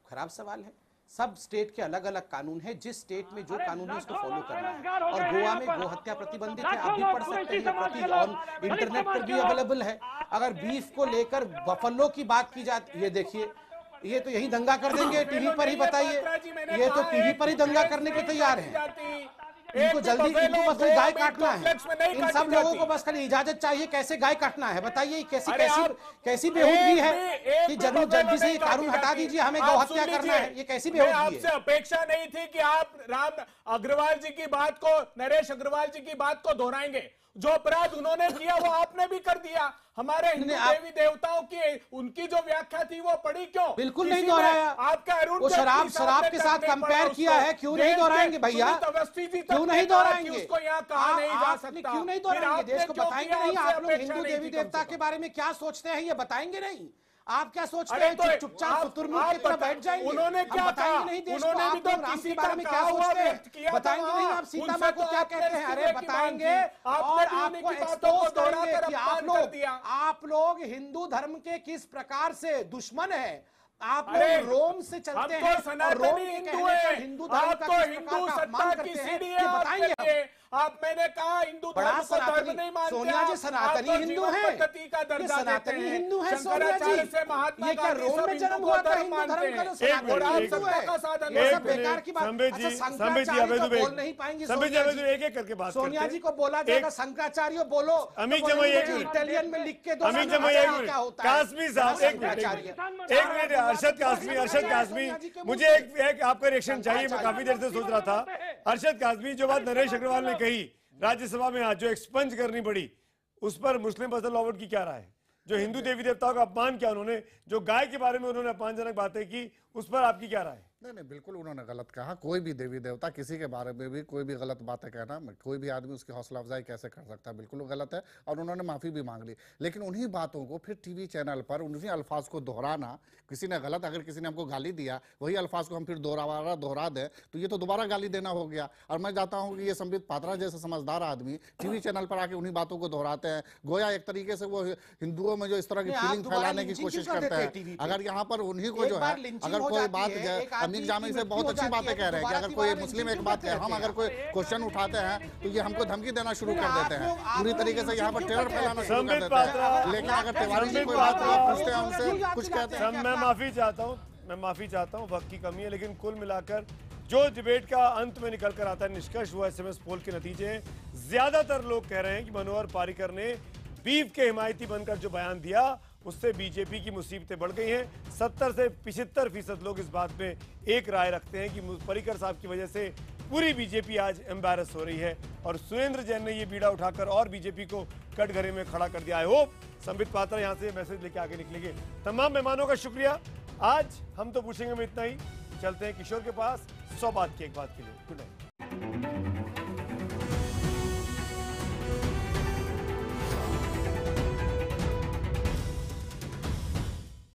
खराब सवाल है। सब स्टेट के अलग अलग कानून है, जिस स्टेट में जो कानून है उसको फॉलो करना है। और गोवा में गो हत्या प्रतिबंधित है, आप भी पढ़ सकते हैं, इंटरनेट पर भी अवेलेबल है। अगर बीफ को लेकर बफलो की बात की जाती, ये देखिए, ये तो यही दंगा कर देंगे टीवी पर ही, बताइए, ये तो टीवी पर ही दंगा करने को तैयार है। इनको जल्दी, इनको बस गाय काटना है। इन सब लोगों को बस खाली इजाजत चाहिए कैसे गाय काटना है। बताइए कैसी बेहूदगी है कि जरूर जल्दी से ये कानून हटा दीजिए, हमें गौ हत्या करना है, ये कैसी बेहूदगी है? आपसे अपेक्षा नहीं थी कि आप राम अग्रवाल जी की बात को, नरेश अग्रवाल जी की बात को दोहराएंगे। जो अपराध उन्होंने किया वो आपने भी कर दिया। हमारे हिंदू देवी देवताओं की उनकी जो व्याख्या थी वो पढ़ी क्यों? बिल्कुल नहीं दोहराया। आपका वो शराब के साथ कंपेयर किया है, क्यों नहीं दोहराएंगे भैया? क्यों नहीं दोहराएंगे? उसको यहाँ कहा नहीं जा सकता। क्यों नहीं दोहराएंगे? देश को बताएंगे नहीं? आप लोग हिंदू देवी देवता के बारे में क्या सोचते हैं ये बताएंगे नहीं? आप क्या सोचते अरे हैं तो कि चुपचाप शुतुरमुर्ग की तरह बैठ जाएंगे? उन्होंने क्या बताएंगे कहा? नहीं देश उन्होंने को? भी आप तो लोग राम किसी के का बारे में क्या कहा हुआ सोचते व्यक्त किया हैं? था बताएंगे नहीं वहाँ। आप सीता उनसे माँ को तो क्या आपने कहते हैं? अरे इस्तीफे की मांग बताएंगे की। आपने और भी आपको उन्हीं की बातों को एक्सपोज करेंगे दोहराकर कि अपमान कर दिया। आप लोग हिंदू धर्म के किस प्रकार से दुश्मन है। आप अरे, लोग रोम से चलते हम हैं तो सनातनी रोम के हिंदू कहने पर हैं। हिंदू धर्म आप का तो किस हिंदू प्रकार का सत्ता अपमान की करते हैं, सीढ़ी ये है बताएंगे आपके हम। लिए। आप मैंने कहा हिंदू बड़ा धर्म को धर्म सनातनी नहीं मानते। सोनिया जी आप सनातनी तो हिंदू जीवन हैं। पद्धति का ये दर्जा देते सनातनी हैं। हिंदू है सोनिया शंकराचार्य जी। से महात्मा ये क्या गांधी रोम सब में जन्म हिंदू हुआ को था धर्म हिंदू मानते धर्म का हैं। जो सनातनी और आप हिंदू सत्ता है? का साधन ये है। सब बेकार की बात। संबित अच्छा, जी शंकराचार्य अवैध तो विवेक। बोल नहीं पाएंगी संबित जी सोनिया अवैध जी। विवेक एक करके बात सोनिया करते जी हैं। को बोला जाएगा शंकराचार्य बोलो। अमित तो जमाई एक बोलेंगे मिनट। इटालियन में लिख के दो। अमित जमाई एक मिनट। क्या होता है? कासमी साहब एक मिनट अरशद कासमी मुझे एक आपका रिएक्शन चाहिए। मैं काफी देर से सोच रहा था। अरशद कासमी जो बात नरेश अग्रवाल ने कही राज्यसभा में आज जो एक्सपंज करनी पड़ी, उस पर मुस्लिम फजल लॉवर्ड की क्या राय है? जो हिंदू देवी देवताओं का अपमान किया उन्होंने, जो गाय के बारे में उन्होंने अपमानजनक बातें की, उस पर आपकी क्या राय है? नहीं, बिल्कुल उन्होंने गलत कहा। कोई भी देवी देवता किसी के बारे में भी कोई भी गलत बातें कहना, कोई भी आदमी उसकी हौसला अफजाई कैसे कर सकता है, बिल्कुल वो गलत है। और उन्होंने माफ़ी भी मांग ली। लेकिन उन्हीं बातों को फिर टीवी चैनल पर उन्हीं अल्फाज को दोहराना, किसी ने गलत अगर किसी ने हमको गाली दिया वही अल्फाज को हम फिर दोहरा दें तो ये तो दोबारा गाली देना हो गया। और मैं चाहता हूँ कि ये संबित पात्रा जैसे समझदार आदमी टीवी चैनल पर आके उन्हीं बातों को दोहराते हैं, गोया एक तरीके से वो हिंदुओं में जो इस तरह की फीलिंग फैलाने की कोशिश करते हैं। अगर यहाँ पर उन्हीं को जो है, अगर कोई बात अमीर जामी से बहुत अच्छी बातें कह रहे हैं कि अगर कोई मुस्लिम एक बात कहे, हम अगर कोई क्वेश्चन उठाते हैं तो ये हमको धमकी देना शुरू कर देते हैं, पूरी तरीके से यहाँ पर टेरर फैलाना शुरू कर देते हैं। लेकिन अगर तिवारी जी कोई बात पूछते हैं उनसे कुछ कहते हैं। मैं माफी चाहता हूँ वक्त की कमी है। लेकिन कुल मिलाकर जो डिबेट का अंत में निकल कर आता है निष्कर्ष वो एसएमएस पोल के नतीजे हैं। ज्यादातर लोग कह रहे हैं कि मनोहर पर्रिकर ने बीफ के हिमायती बनकर जो बयान दिया उससे बीजेपी की मुसीबतें बढ़ गई हैं। 70 से 75% लोग इस बात में एक राय रखते हैं कि पर्रिकर साहब की वजह से पूरी बीजेपी आज एम्बैरस हो रही है। और सुरेंद्र जैन ने ये बीड़ा उठाकर और बीजेपी को कटघरे में खड़ा कर दिया। आई होप संबित पात्रा यहाँ से मैसेज लेके आगे निकलेंगे। तमाम मेहमानों का शुक्रिया। आज हम तो पूछेंगे में इतना ही। चलते हैं किशोर के पास 100 बात की एक बात के लिए। Good night.